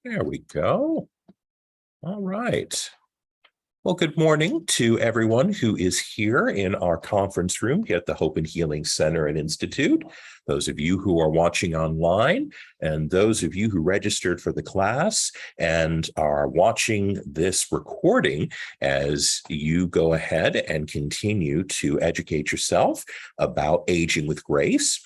There we go. All right. Well, good morning to everyone who is here in our conference room here at the Hope and Healing Center and Institute. Those of you who are watching online, and those of you who registered for the class and are watching this recording as you go ahead and continue to educate yourself about aging with grace.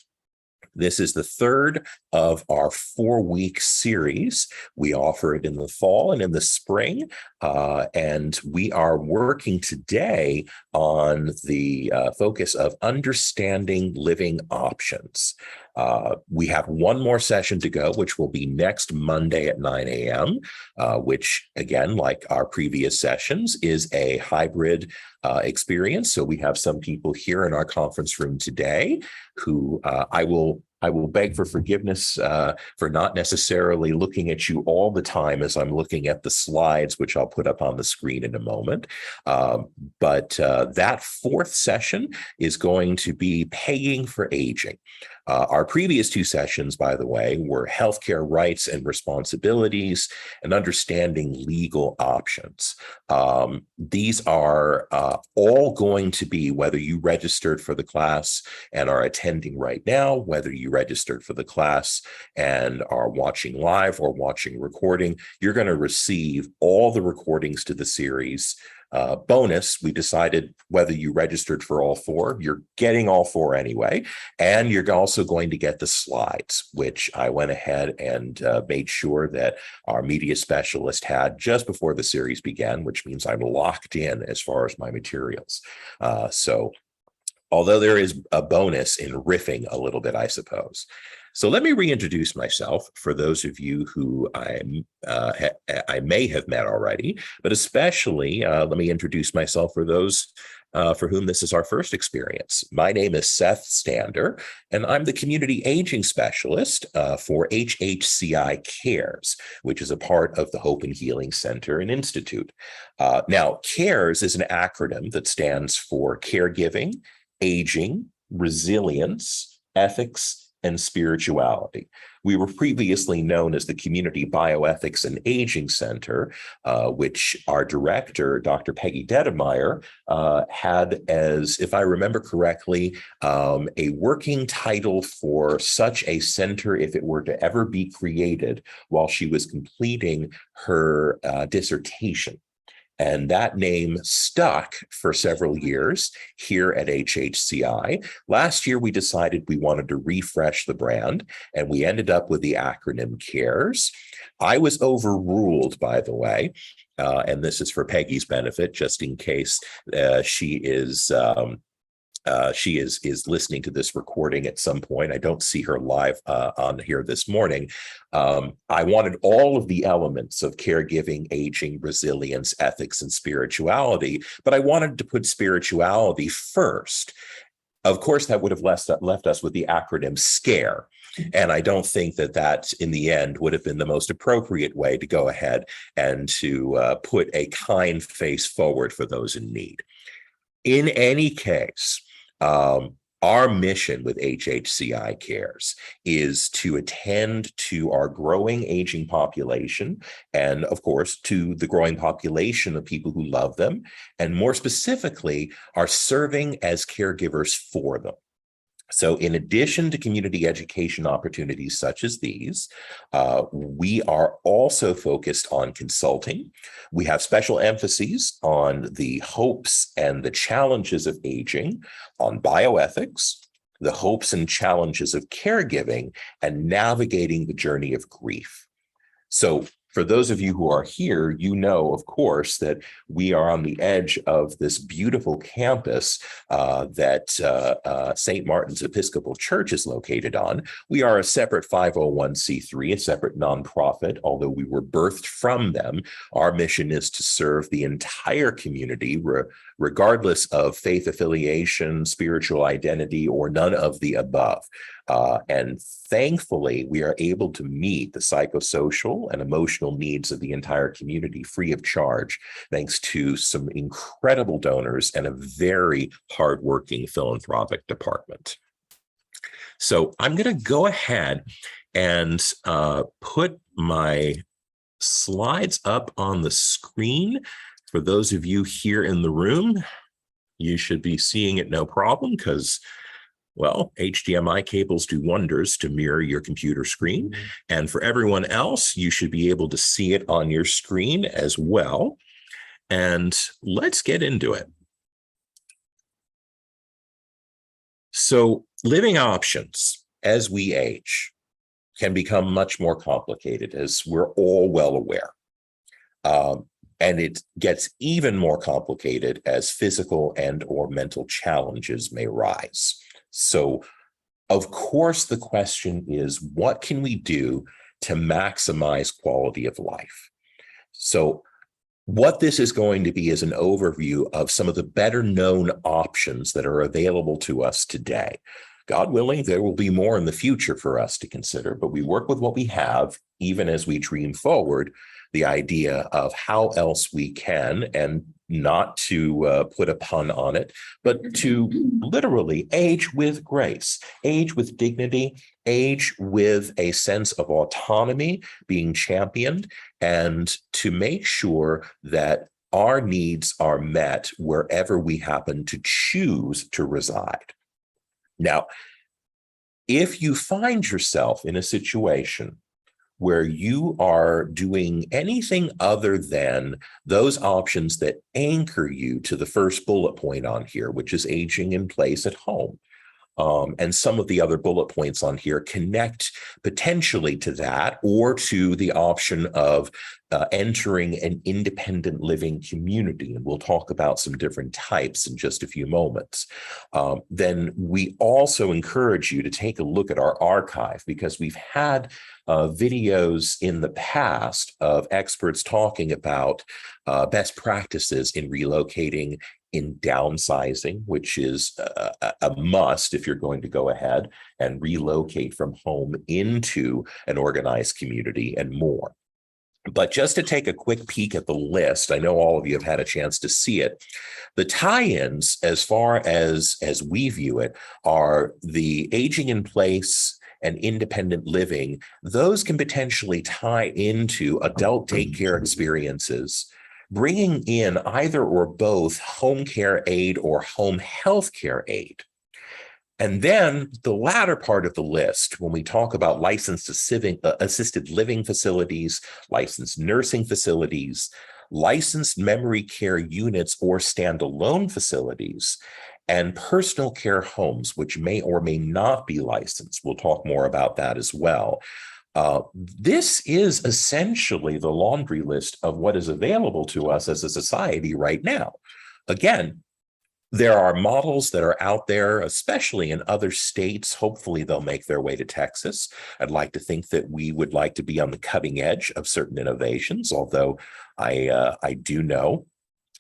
This is the third of our 4-week series. We offer it in the fall and in the spring, and we are working today on the focus of understanding living options. We have one more session to go, which will be next Monday at 9 a.m., which, again, like our previous sessions, is a hybrid experience. So we have some people here in our conference room today who I will beg for forgiveness for not necessarily looking at you all the time as I'm looking at the slides, which I'll put up on the screen in a moment. But that fourth session is going to be paying for aging. Our previous two sessions, by the way, were healthcare rights and responsibilities and understanding legal options. These are all going to be, whether you registered for the class and are attending right now, whether you registered for the class and are watching live or watching recording, you're going to receive all the recordings to the series. Bonus, we decided whether you registered for all four, you're getting all four anyway, and you're also going to get the slides, which I went ahead and made sure that our media specialist had just before the series began, which means I'm locked in as far as my materials. So although there is a bonus in riffing a little bit, I suppose. So let me reintroduce myself for those of you who I may have met already, but especially let me introduce myself for those for whom this is our first experience. My name is Seth Stander, and I'm the Community Aging Specialist for HHCI CARES, which is a part of the Hope and Healing Center and Institute. Now, CARES is an acronym that stands for Caregiving, Aging, Resilience, Ethics, and Spirituality. We were previously known as the Community Bioethics and Aging Center, which our director, Dr. Peggy Dedemeyer, had as, if I remember correctly, a working title for such a center if it were to ever be created while she was completing her dissertation. And that name stuck for several years here at HHCI. Last year, we decided we wanted to refresh the brand, and we ended up with the acronym CARES. I was overruled, by the way, and this is for Peggy's benefit, just in case she is listening to this recording at some point. I don't see her live on here this morning. I wanted all of the elements of caregiving, aging, resilience, ethics, and spirituality, but I wanted to put spirituality first. Of course, that would have left us with the acronym SCARE. And I don't think that in the end would have been the most appropriate way to go ahead and to put a kind face forward for those in need. In any case, our mission with HHCI CARES is to attend to our growing aging population and, of course, to the growing population of people who love them, and more specifically, are serving as caregivers for them. So in addition to community education opportunities such as these, we are also focused on consulting. We have special emphases on the hopes and the challenges of aging, on bioethics, the hopes and challenges of caregiving, and navigating the journey of grief. So for those of you who are here, you know, of course, that we are on the edge of this beautiful campus that St. Martin's Episcopal Church is located on. We are a separate 501c3, a separate nonprofit, although we were birthed from them. Our mission is to serve the entire community, regardless of faith affiliation, spiritual identity, or none of the above. And thankfully, we are able to meet the psychosocial and emotional needs of the entire community free of charge, thanks to some incredible donors and a very hardworking philanthropic department. So I'm going to go ahead and put my slides up on the screen. For those of you here in the room, you should be seeing it no problem because, well, HDMI cables do wonders to mirror your computer screen. And for everyone else, you should be able to see it on your screen as well. And let's get into it. So living options as we age can become much more complicated, as we're all well aware. And it gets even more complicated as physical and or mental challenges may rise. So, of course, the question is, what can we do to maximize quality of life? So, what this is going to be is an overview of some of the better known options that are available to us today. God willing, there will be more in the future for us to consider, but we work with what we have, even as we dream forward, the idea of how else we can, and not to put a pun on it, but to literally age with grace, age with dignity, age with a sense of autonomy being championed, and to make sure that our needs are met wherever we happen to choose to reside. Now, if you find yourself in a situation where you are doing anything other than those options that anchor you to the first bullet point on here, which is aging in place at home, and some of the other bullet points on here connect potentially to that or to the option of entering an independent living community. And we'll talk about some different types in just a few moments. Then we also encourage you to take a look at our archive, because we've had videos in the past of experts talking about best practices in relocating, in downsizing, which is a must if you're going to go ahead and relocate from home into an organized community, and more. But just to take a quick peek at the list, I know all of you have had a chance to see it. The tie-ins, as far as we view it, are the aging in place and independent living. Those can potentially tie into adult daycare experiences, bringing in either or both home care aid or home health care aid. And then the latter part of the list, when we talk about licensed assisted living facilities, licensed nursing facilities, licensed memory care units or standalone facilities, and personal care homes, which may or may not be licensed. We'll talk more about that as well. This is essentially the laundry list of what is available to us as a society right now. Again, there are models that are out there, especially in other states. Hopefully they'll make their way to Texas. I'd like to think that we would like to be on the cutting edge of certain innovations, although I do know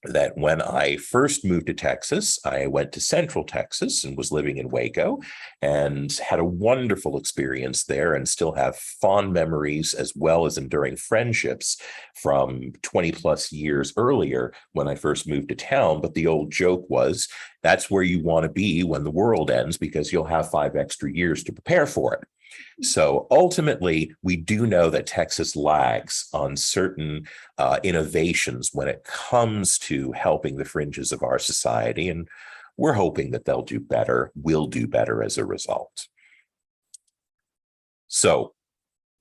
that when I first moved to Texas, I went to Central Texas and was living in Waco and had a wonderful experience there, and still have fond memories as well as enduring friendships from 20 plus years earlier when I first moved to town. But the old joke was, that's where you want to be when the world ends, because you'll have 5 extra years to prepare for it. So ultimately, we do know that Texas lags on certain innovations when it comes to helping the fringes of our society, and we're hoping that they'll do better, will do better as a result. So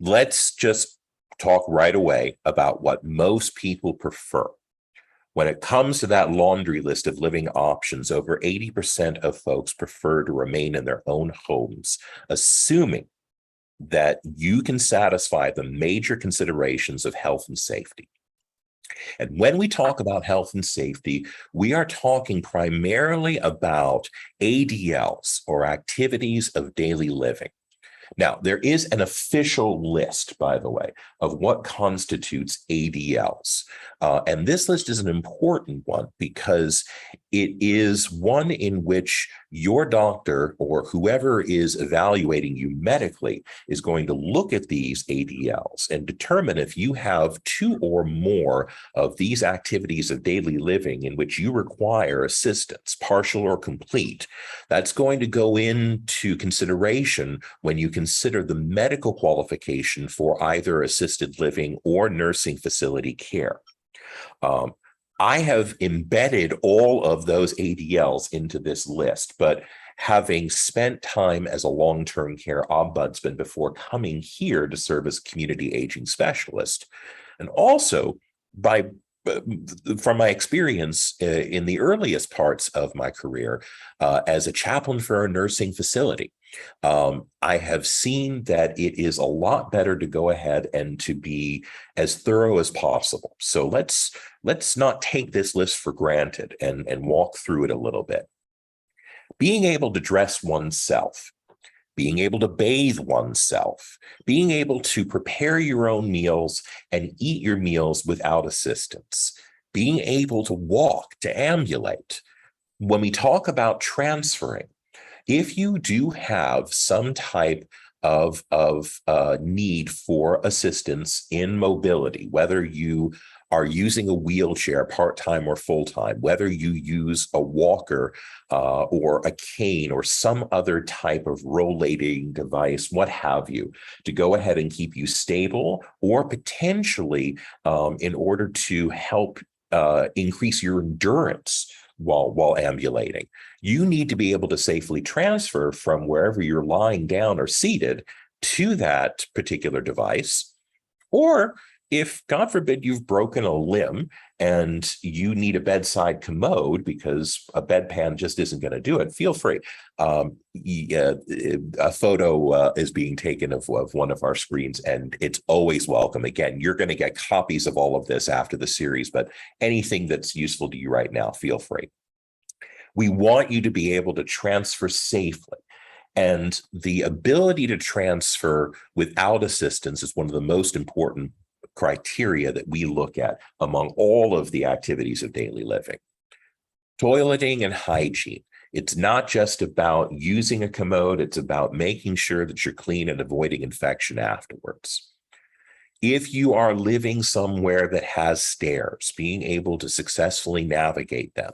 let's just talk right away about what most people prefer. When it comes to that laundry list of living options, over 80% of folks prefer to remain in their own homes, assuming that you can satisfy the major considerations of health and safety. And when we talk about health and safety, we are talking primarily about ADLs, or activities of daily living. Now, there is an official list, by the way, of what constitutes ADLs. And this list is an important one because it is one in which your doctor or whoever is evaluating you medically is going to look at these ADLs and determine if you have 2 or more of these activities of daily living in which you require assistance, partial or complete. That's going to go into consideration when you consider the medical qualification for either assisted living or nursing facility care. I have embedded all of those ADLs into this list, but having spent time as a long-term care ombudsman before coming here to serve as community aging specialist, and also from my experience in the earliest parts of my career as a chaplain for a nursing facility, I have seen that it is a lot better to go ahead and to be as thorough as possible. So let's not take this list for granted and walk through it a little bit. Being able to dress oneself, being able to bathe oneself, being able to prepare your own meals and eat your meals without assistance, being able to walk, to ambulate. When we talk about transferring, if you do have some type of need for assistance in mobility, whether you are using a wheelchair part-time or full-time, whether you use a walker or a cane or some other type of rollating device, what have you, to go ahead and keep you stable, or potentially in order to help increase your endurance while ambulating, you need to be able to safely transfer from wherever you're lying down or seated to that particular device. Or if, God forbid, you've broken a limb and you need a bedside commode because a bedpan just isn't going to do it, feel free. A photo is being taken of one of our screens, and it's always welcome. Again, you're going to get copies of all of this after the series, but anything that's useful to you right now, feel free. We want you to be able to transfer safely. And the ability to transfer without assistance is one of the most important criteria that we look at among all of the activities of daily living. Toileting and hygiene. It's not just about using a commode, it's about making sure that you're clean and avoiding infection afterwards. If you are living somewhere that has stairs, being able to successfully navigate them,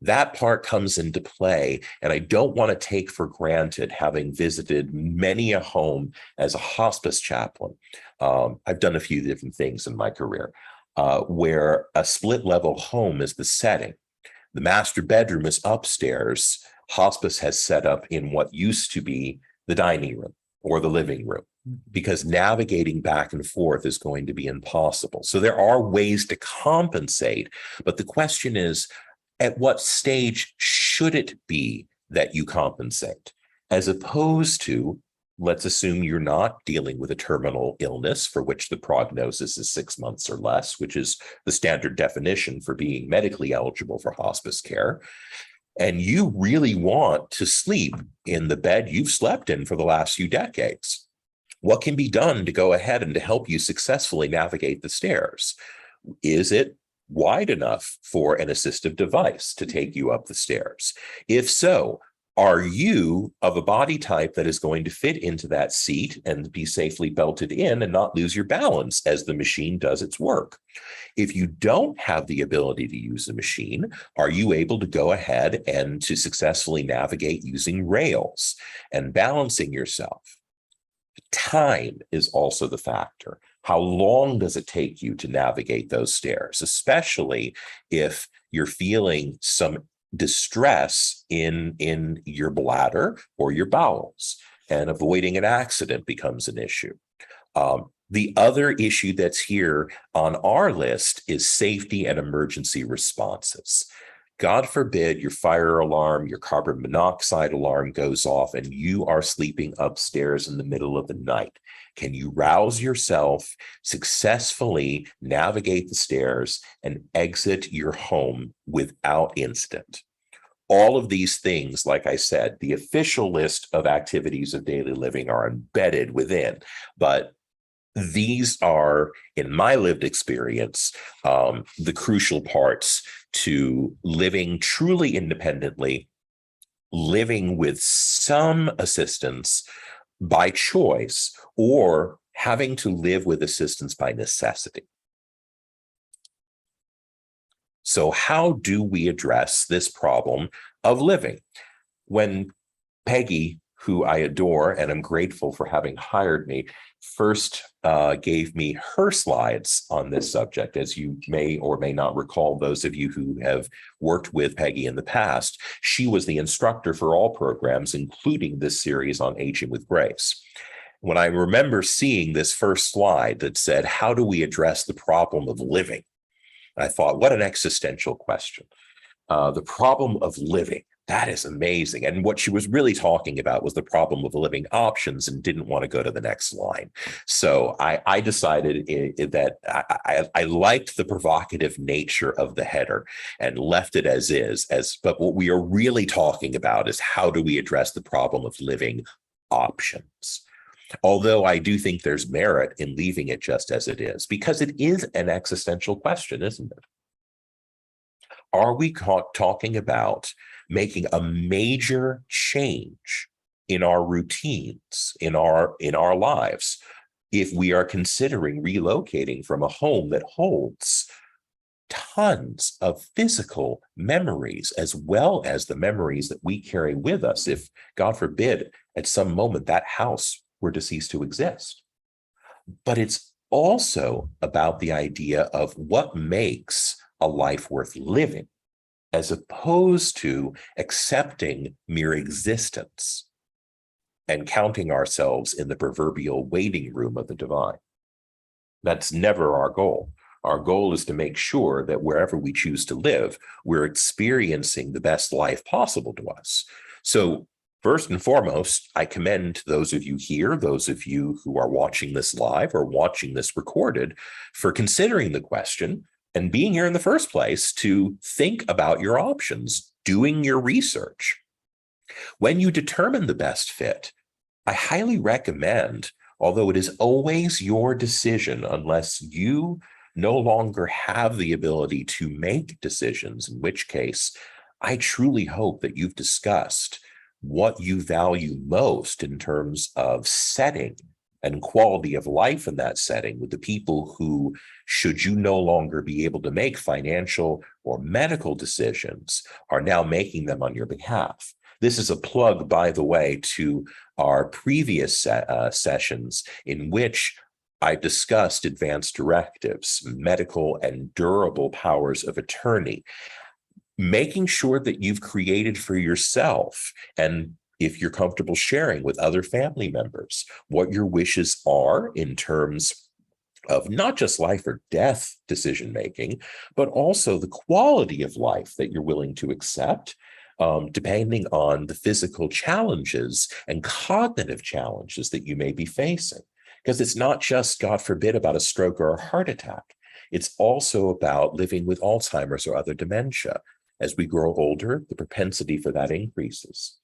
that part comes into play. And I don't want to take for granted, having visited many a home as a hospice chaplain. I've done a few different things in my career where a split level home is the setting. The master bedroom is upstairs. Hospice has set up in what used to be the dining room or the living room, because navigating back and forth is going to be impossible. So there are ways to compensate, but the question is, at what stage should it be that you compensate? As opposed to, let's assume you're not dealing with a terminal illness for which the prognosis is 6 months or less, which is the standard definition for being medically eligible for hospice care. And you really want to sleep in the bed you've slept in for the last few decades. What can be done to go ahead and to help you successfully navigate the stairs? Is it wide enough for an assistive device to take you up the stairs? If so, are you of a body type that is going to fit into that seat and be safely belted in and not lose your balance as the machine does its work? If you don't have the ability to use the machine, are you able to go ahead and to successfully navigate using rails and balancing yourself? Time is also the factor. How long does it take you to navigate those stairs, especially if you're feeling some distress in your bladder or your bowels, and avoiding an accident becomes an issue. The other issue that's here on our list is safety and emergency responses. God forbid your fire alarm, your carbon monoxide alarm goes off and you are sleeping upstairs in the middle of the night. Can you rouse yourself, successfully navigate the stairs, and exit your home without incident? All of these things, like I said, the official list of activities of daily living are embedded within, but these are, in my lived experience, the crucial parts to living truly independently, living with some assistance by choice, or having to live with assistance by necessity. So how do we address this problem of living? When Peggy, who I adore and am grateful for having hired me, first gave me her slides on this subject. As you may or may not recall, those of you who have worked with Peggy in the past, she was the instructor for all programs, including this series on Aging with Grace. When I remember seeing this first slide that said, how do we address the problem of living? I thought, what an existential question. The problem of living. That is amazing. And what she was really talking about was the problem of living options and didn't want to go to the next line. So I decided that I liked the provocative nature of the header and left it as is. But what we are really talking about is how do we address the problem of living options? Although I do think there's merit in leaving it just as it is, because it is an existential question, isn't it? Are we talking about making a major change in our routines, in our lives, if we are considering relocating from a home that holds tons of physical memories, as well as the memories that we carry with us if, God forbid, at some moment that house were to cease to exist? But it's also about the idea of what makes a life worth living, as opposed to accepting mere existence and counting ourselves in the proverbial waiting room of the divine. That's never our goal. Our goal is to make sure that wherever we choose to live, we're experiencing the best life possible to us. So first and foremost, I commend those of you here, those of you who are watching this live or watching this recorded, for considering the question and being here in the first place to think about your options, doing your research. When you determine the best fit, I highly recommend, although it is always your decision unless you no longer have the ability to make decisions, in which case I truly hope that you've discussed what you value most in terms of setting and quality of life in that setting with the people who, should you no longer be able to make financial or medical decisions, are now making them on your behalf. This is a plug, by the way, to our previous sessions in which I discussed advanced directives, medical and durable powers of attorney, making sure that you've created for yourself, and if you're comfortable sharing with other family members, what your wishes are in terms of not just life or death decision-making, but also the quality of life that you're willing to accept, depending on the physical challenges and cognitive challenges that you may be facing. Because it's not just, God forbid, about a stroke or a heart attack. It's also about living with Alzheimer's or other dementia. As we grow older, the propensity for that increases.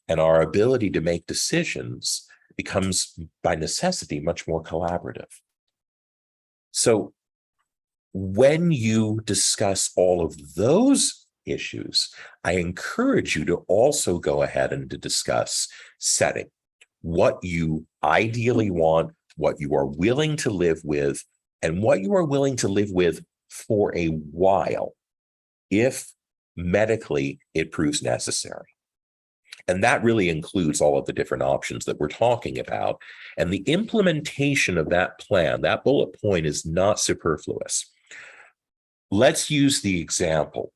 And our ability to make decisions becomes, by necessity, much more collaborative. So when you discuss all of those issues, I encourage you to also go ahead and to discuss setting, what you ideally want, what you are willing to live with, and what you are willing to live with for a while, if medically it proves necessary. And that really includes all of the different options that we're talking about. And the implementation of that plan, that bullet point, is not superfluous. Let's use the example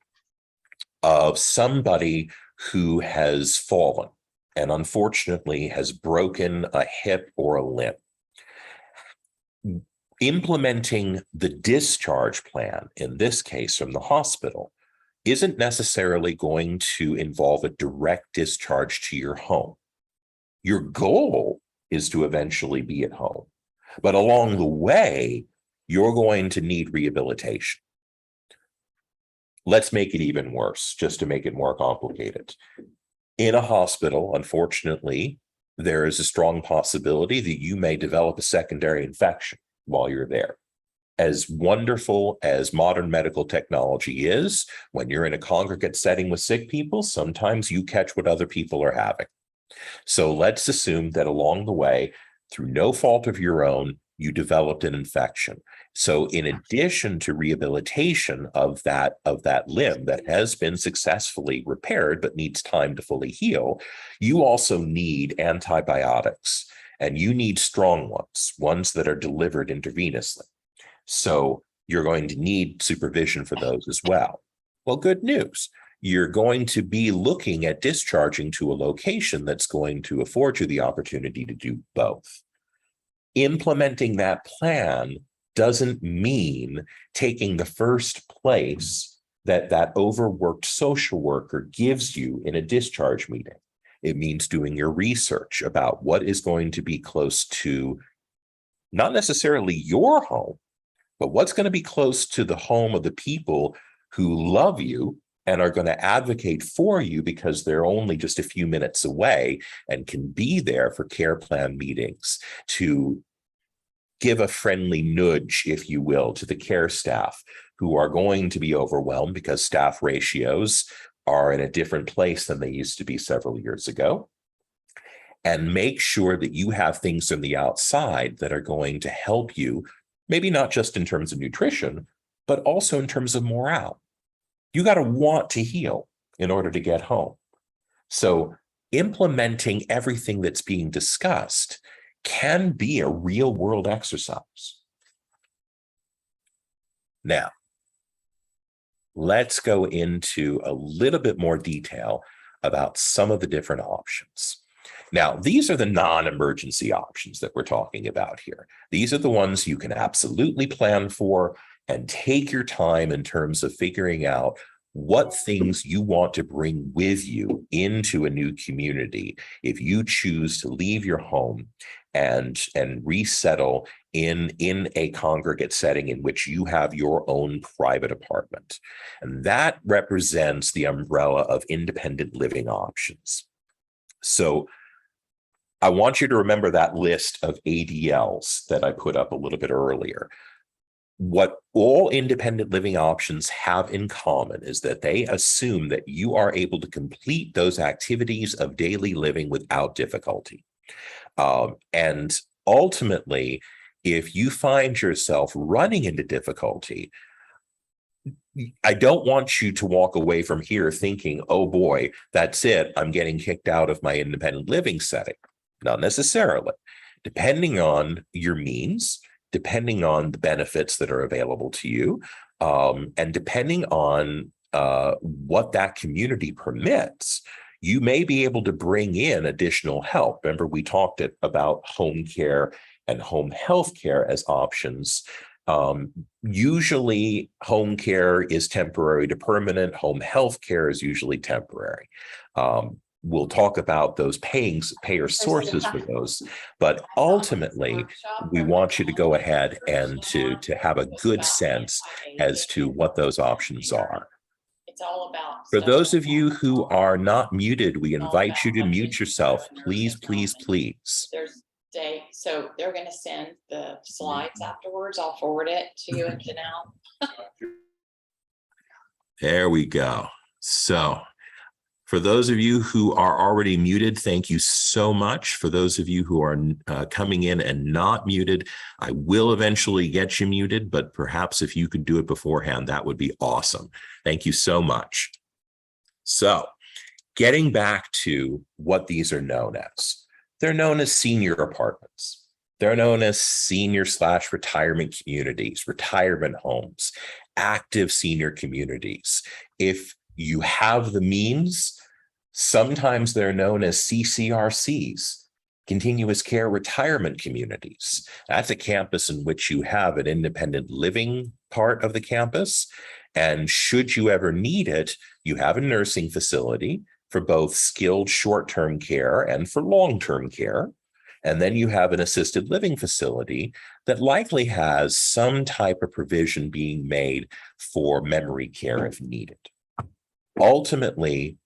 of somebody who has fallen and unfortunately has broken a hip or a limb. Implementing the discharge plan, in this case from the hospital, isn't necessarily going to involve a direct discharge to your home. Your goal is to eventually be at home, but along the way, you're going to need rehabilitation. Let's make it even worse, just to make it more complicated. In a hospital, unfortunately, there is a strong possibility that you may develop a secondary infection while you're there. As wonderful as modern medical technology is, when you're in a congregate setting with sick people, sometimes you catch what other people are having. So let's assume that along the way, through no fault of your own, you developed an infection. So in addition to rehabilitation of that limb that has been successfully repaired but needs time to fully heal, you also need antibiotics, and you need strong ones that are delivered intravenously. So you're going to need supervision for those as well. Well, good news. You're going to be looking at discharging to a location that's going to afford you the opportunity to do both. Implementing that plan doesn't mean taking the first place that overworked social worker gives you in a discharge meeting. It means doing your research about what is going to be close to not necessarily your home, but what's going to be close to the home of the people who love you and are going to advocate for you because they're only just a few minutes away and can be there for care plan meetings to give a friendly nudge, if you will, to the care staff who are going to be overwhelmed because staff ratios are in a different place than they used to be several years ago. And make sure that you have things on the outside that are going to help you, maybe not just in terms of nutrition, but also in terms of morale. You got to want to heal in order to get home. So implementing everything that's being discussed can be a real world exercise. Now, let's go into a little bit more detail about some of the different options. Now, these are the non-emergency options that we're talking about here. These are the ones you can absolutely plan for and take your time in terms of figuring out what things you want to bring with you into a new community if you choose to leave your home and resettle in a congregate setting in which you have your own private apartment. And that represents the umbrella of independent living options. So I want you to remember that list of ADLs that I put up a little bit earlier. What all independent living options have in common is that they assume that you are able to complete those activities of daily living without difficulty. And ultimately, if you find yourself running into difficulty, I don't want you to walk away from here thinking, oh boy, that's it, I'm getting kicked out of my independent living setting. Not necessarily. Depending on your means, depending on the benefits that are available to you, and depending on what that community permits, you may be able to bring in additional help. Remember, we talked about home care and home health care as options. Usually home care is temporary to permanent. Home health care is usually temporary. We'll talk about those payer sources for those, but ultimately we want you to go ahead and to have a good sense as to what those options are. It's all about. For those of you who are not muted, we invite you to mute yourself, please, please, please. So they're going to send the slides afterwards. I'll forward it to you and Janelle. There we go. So for those of you who are already muted, thank you so much. For those of you who are coming in and not muted, I will eventually get you muted, but perhaps if you could do it beforehand, that would be awesome. Thank you so much. So getting back to what these are known as. They're known as senior apartments. They're known as senior/retirement communities, retirement homes, active senior communities. If you have the means, sometimes they're known as CCRCs, continuous care retirement communities. That's a campus in which you have an independent living part of the campus. And should you ever need it, you have a nursing facility for both skilled short-term care and for long-term care. And then you have an assisted living facility that likely has some type of provision being made for memory care if needed. Ultimately,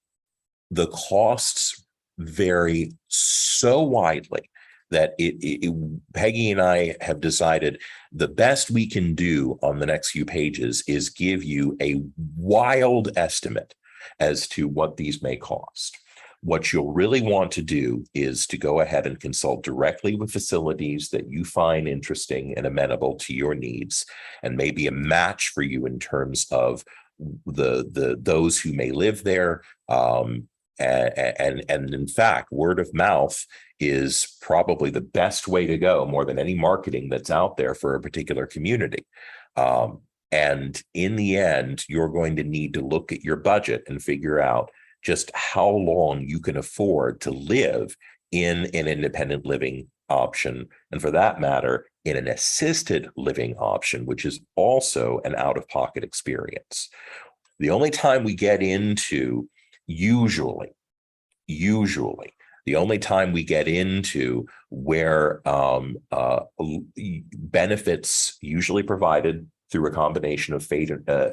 the costs vary so widely that Peggy and I have decided the best we can do on the next few pages is give you a wild estimate as to what these may cost. What you'll really want to do is to go ahead and consult directly with facilities that you find interesting and amenable to your needs, and maybe a match for you in terms of those who may live there. And in fact, word of mouth is probably the best way to go, more than any marketing that's out there for a particular community. And in the end, you're going to need to look at your budget and figure out just how long you can afford to live in an independent living option, and for that matter, in an assisted living option, which is also an out-of-pocket experience. The only time we get into, usually, the only time we get into where benefits usually provided through a combination of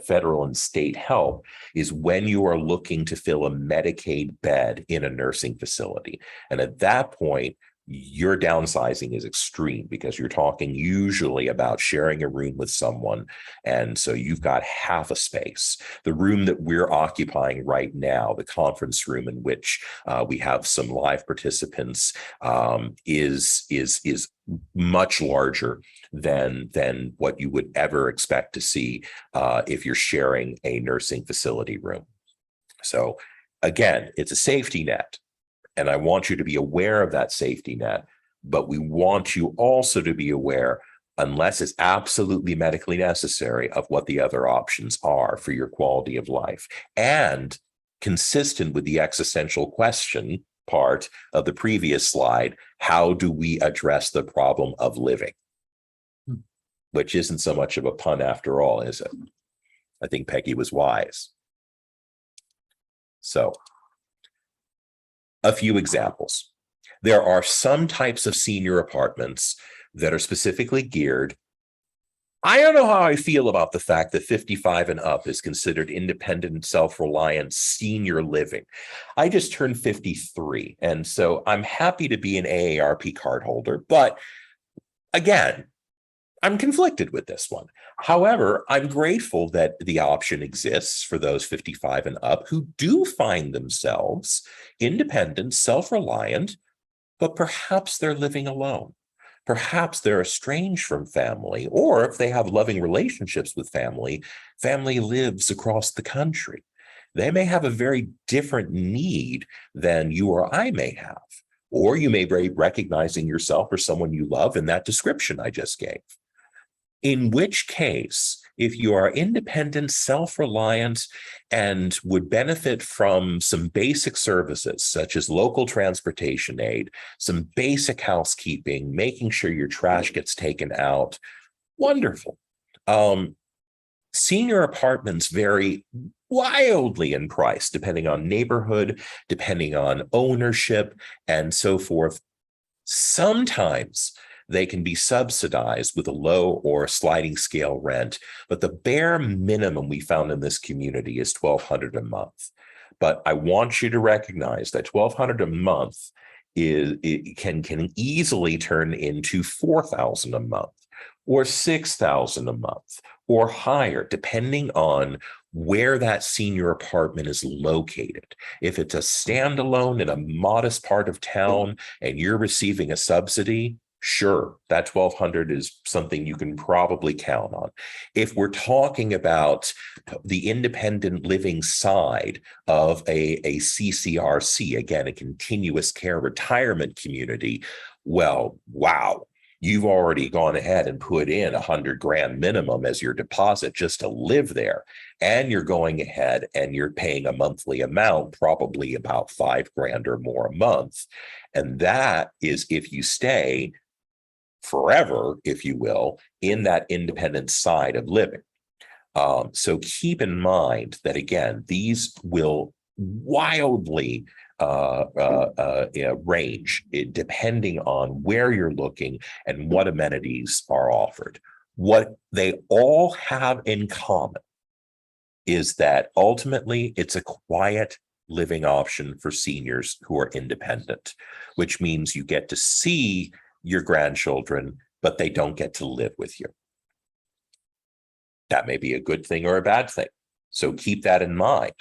federal and state help is when you are looking to fill a Medicaid bed in a nursing facility. And at that point, your downsizing is extreme, because you're talking usually about sharing a room with someone. And so you've got half a space. The room that we're occupying right now, the conference room in which we have some live participants, is much larger than what you would ever expect to see if you're sharing a nursing facility room. So again, it's a safety net. And I want you to be aware of that safety net, but we want you also to be aware, unless it's absolutely medically necessary, of what the other options are for your quality of life. And consistent with the existential question part of the previous slide, how do we address the problem of living? Which isn't so much of a pun after all, is it? I think Peggy was wise. So, a few examples. There are some types of senior apartments that are specifically geared. I don't know how I feel about the fact that 55 and up is considered independent, self-reliant senior living. I just turned 53, and so I'm happy to be an AARP card holder, but again, I'm conflicted with this one. However, I'm grateful that the option exists for those 55 and up who do find themselves independent, self-reliant, but perhaps they're living alone. Perhaps they're estranged from family, or if they have loving relationships with family, family lives across the country. They may have a very different need than you or I may have, or you may be recognizing yourself or someone you love in that description I just gave. In which case, if you are independent, self-reliant, and would benefit from some basic services such as local transportation aid, some basic housekeeping, making sure your trash gets taken out, wonderful. Senior apartments vary wildly in price, depending on neighborhood, depending on ownership, and so forth. Sometimes they can be subsidized with a low or sliding scale rent, but the bare minimum we found in this community is $1,200 a month. But I want you to recognize that $1,200 a month can easily turn into $4,000 a month, or $6,000 a month, or higher, depending on where that senior apartment is located. If it's a standalone in a modest part of town and you're receiving a subsidy, sure, that $1,200 is something you can probably count on. If we're talking about the independent living side of a CCRC, again, a continuous care retirement community, well, wow. You've already gone ahead and put in $100,000 minimum as your deposit just to live there. And you're going ahead and you're paying a monthly amount, probably about $5,000 or more a month. And that is if you stay forever, if you will, in that independent side of living. So keep in mind that, again, these will wildly range depending on where you're looking and what amenities are offered. What they all have in common is that ultimately it's a quiet living option for seniors who are independent, which means you get to see your grandchildren, but they don't get to live with you. That may be a good thing or a bad thing. So keep that in mind.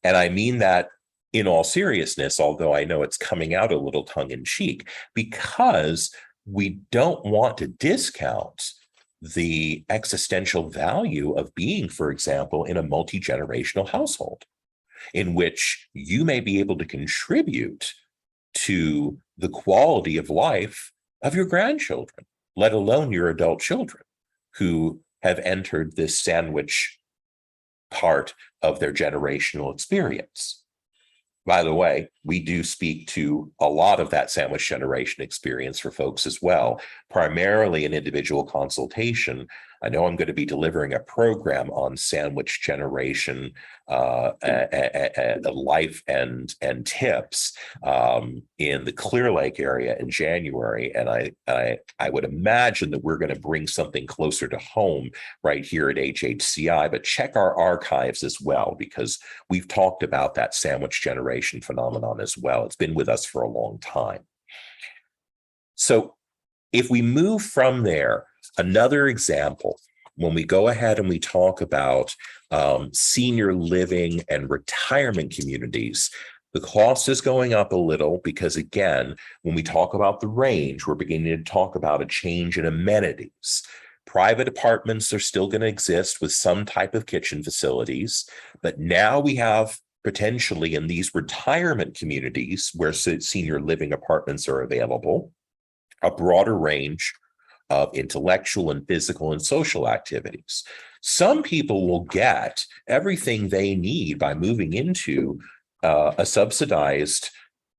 And I mean that in all seriousness, although I know it's coming out a little tongue in cheek, because we don't want to discount the existential value of being, for example, in a multi-generational household in which you may be able to contribute to the quality of life of your grandchildren, let alone your adult children who have entered this sandwich part of their generational experience. By the way, we do speak to a lot of that sandwich generation experience for folks as well, primarily in individual consultation. I know I'm going to be delivering a program on sandwich generation life and tips in the Clear Lake area in January, and I would imagine that we're going to bring something closer to home right here at HHCI. But check our archives as well, because we've talked about that sandwich generation phenomenon as well. It's been with us for a long time. So if we move from there, another example, when we go ahead and we talk about senior living and retirement communities, the cost is going up a little because, again, when we talk about the range, we're beginning to talk about a change in amenities. Private apartments are still going to exist with some type of kitchen facilities, but now we have potentially in these retirement communities where senior living apartments are available, a broader range of intellectual and physical and social activities. Some people will get everything they need by moving into a subsidized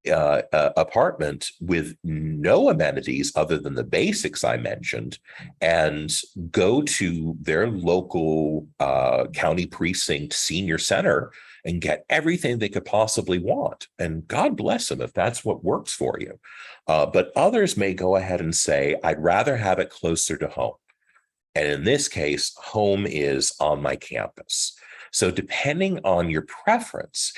apartment with no amenities other than the basics I mentioned, and go to their local county precinct senior center and get everything they could possibly want. And God bless them if that's what works for you. But others may go ahead and say, I'd rather have it closer to home. And in this case, home is on my campus. So depending on your preference,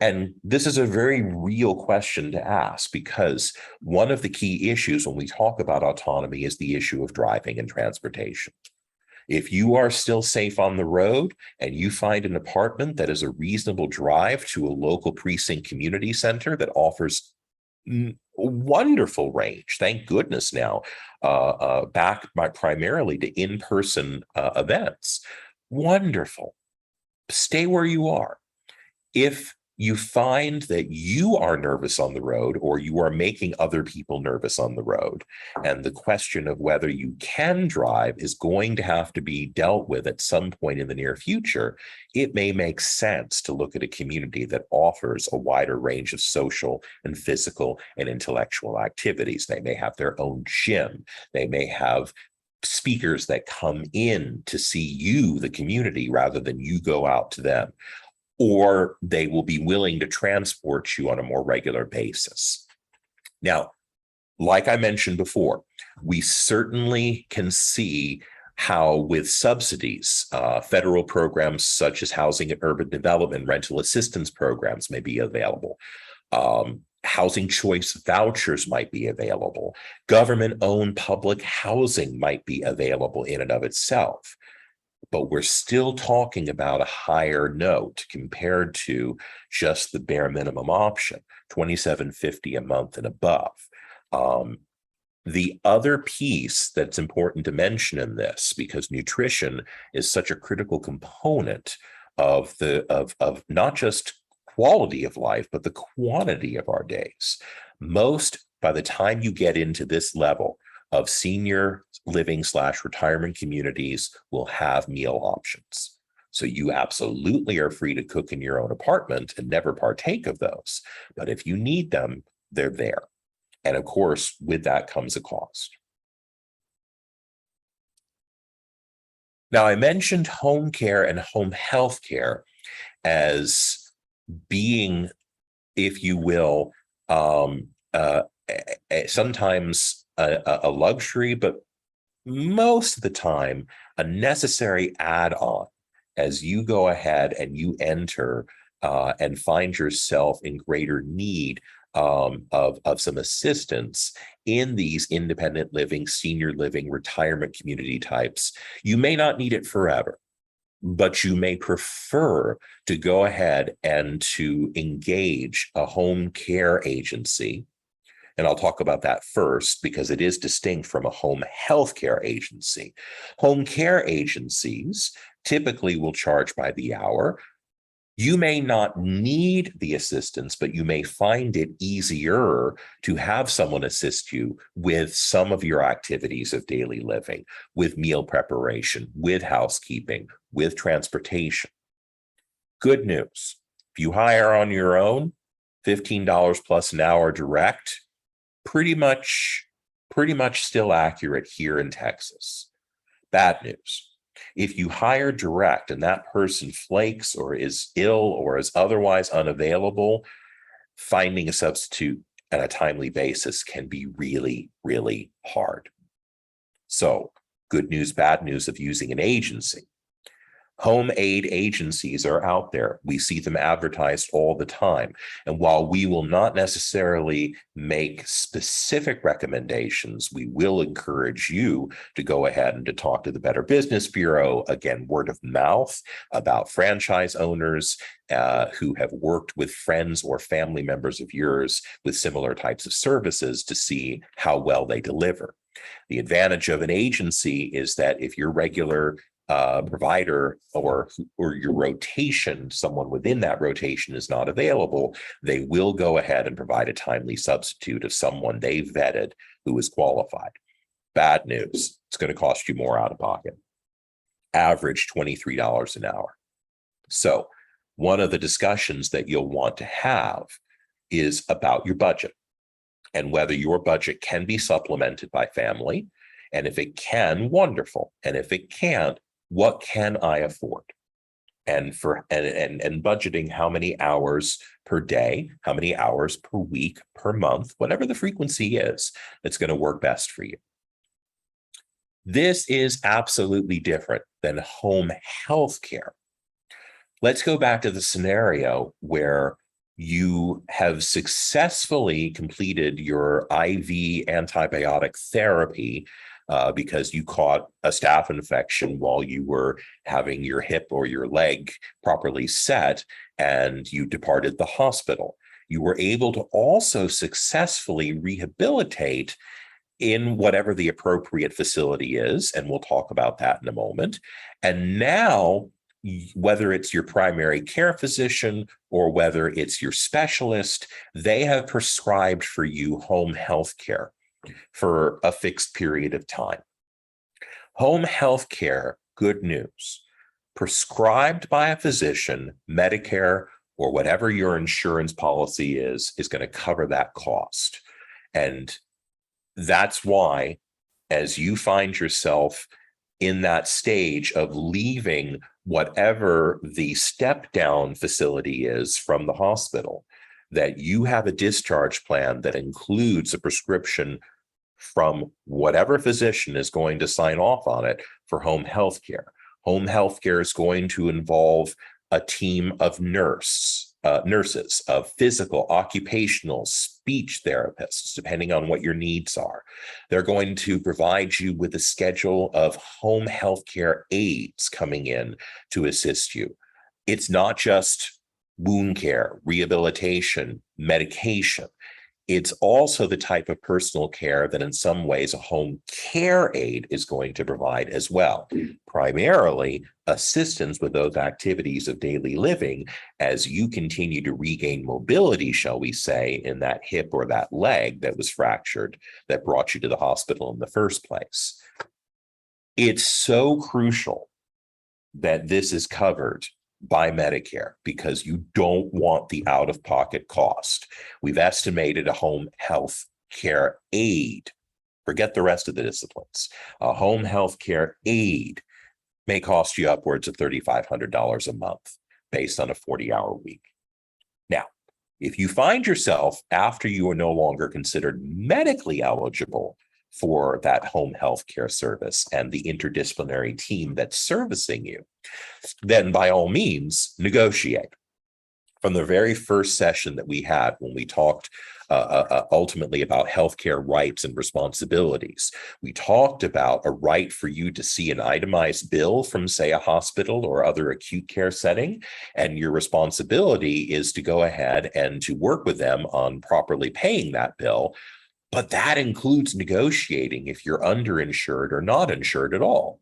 and this is a very real question to ask, because one of the key issues when we talk about autonomy is the issue of driving and transportation. If you are still safe on the road and you find an apartment that is a reasonable drive to a local precinct community center that offers wonderful range, thank goodness now, backed by primarily to in-person events, wonderful. Stay where you are. If you find that you are nervous on the road or you are making other people nervous on the road, and the question of whether you can drive is going to have to be dealt with at some point in the near future, it may make sense to look at a community that offers a wider range of social and physical and intellectual activities. They may have their own gym. They may have speakers that come in to see you, the community, rather than you go out to them. Or they will be willing to transport you on a more regular basis. Now, like I mentioned before, we certainly can see how with subsidies, federal programs such as housing and urban development, rental assistance programs may be available. Housing choice vouchers might be available. Government-owned public housing might be available in and of itself. But we're still talking about a higher note compared to just the bare minimum option, $27.50 a month and above. The other piece that's important to mention in this, because nutrition is such a critical component of not just quality of life, but the quantity of our days. Most, by the time you get into this level of senior living / retirement communities, will have meal options. So you absolutely are free to cook in your own apartment and never partake of those. But if you need them, they're there. And of course, with that comes a cost. Now, I mentioned home care and home health care as being, if you will, sometimes a luxury, but most of the time a necessary add-on as you go ahead and you enter and find yourself in greater need of some assistance in these independent living, senior living, retirement community types. You may not need it forever, but you may prefer to go ahead and to engage a home care agency. And I'll talk about that first because it is distinct from a home health care agency. Home care agencies typically will charge by the hour. You may not need the assistance, but you may find it easier to have someone assist you with some of your activities of daily living, with meal preparation, with housekeeping, with transportation. Good news. If you hire on your own, $15 plus an hour direct, pretty much still accurate here in Texas. Bad news. If you hire direct and that person flakes or is ill or is otherwise unavailable, finding a substitute on a timely basis can be really, really hard. So, good news, bad news of using an agency. Home aid agencies are out there. We see them advertised all the time. And while we will not necessarily make specific recommendations, we will encourage you to go ahead and to talk to the Better Business Bureau, again, word of mouth about franchise owners who have worked with friends or family members of yours with similar types of services to see how well they deliver. The advantage of an agency is that if your regular provider or your rotation, someone within that rotation is not available, they will go ahead and provide a timely substitute of someone they vetted who is qualified. Bad news, it's going to cost you more out of pocket. Average $23 an hour. So one of the discussions that you'll want to have is about your budget and whether your budget can be supplemented by family. And if it can, wonderful. And if it can't, what can I afford? And budgeting how many hours per day, how many hours per week, per month, whatever the frequency is, that's going to work best for you. This is absolutely different than home health care. Let's go back to the scenario where you have successfully completed your IV antibiotic therapy because you caught a staph infection while you were having your hip or your leg properly set, and you departed the hospital. You were able to also successfully rehabilitate in whatever the appropriate facility is, and we'll talk about that in a moment. And now, whether it's your primary care physician or whether it's your specialist, they have prescribed for you home health care for a fixed period of time. Home health care, good news, prescribed by a physician, Medicare, or whatever your insurance policy is going to cover that cost. And that's why, as you find yourself in that stage of leaving whatever the step down facility is from the hospital, that you have a discharge plan that includes a prescription from whatever physician is going to sign off on it for home health care. Home health care is going to involve a team of nurses, of physical, occupational, speech therapists, depending on what your needs are. They're going to provide you with a schedule of home health care aides coming in to assist you. It's not just wound care, rehabilitation, medication. It's also the type of personal care that in some ways a home care aide is going to provide as well. Primarily assistance with those activities of daily living as you continue to regain mobility, shall we say, in that hip or that leg that was fractured that brought you to the hospital in the first place. It's so crucial that this is covered by Medicare because you don't want the out-of-pocket cost. We've estimated a home health care aide, forget the rest of the disciplines, a home health care aide may cost you upwards of $3,500 a month based on a 40-hour week. Now, if you find yourself after you are no longer considered medically eligible for that home health care service and the interdisciplinary team that's servicing you, then by all means, negotiate. From the very first session that we had when we talked ultimately about healthcare rights and responsibilities. We talked about a right for you to see an itemized bill from, say, a hospital or other acute care setting, and your responsibility is to go ahead and to work with them on properly paying that bill. But that includes negotiating if you're underinsured or not insured at all.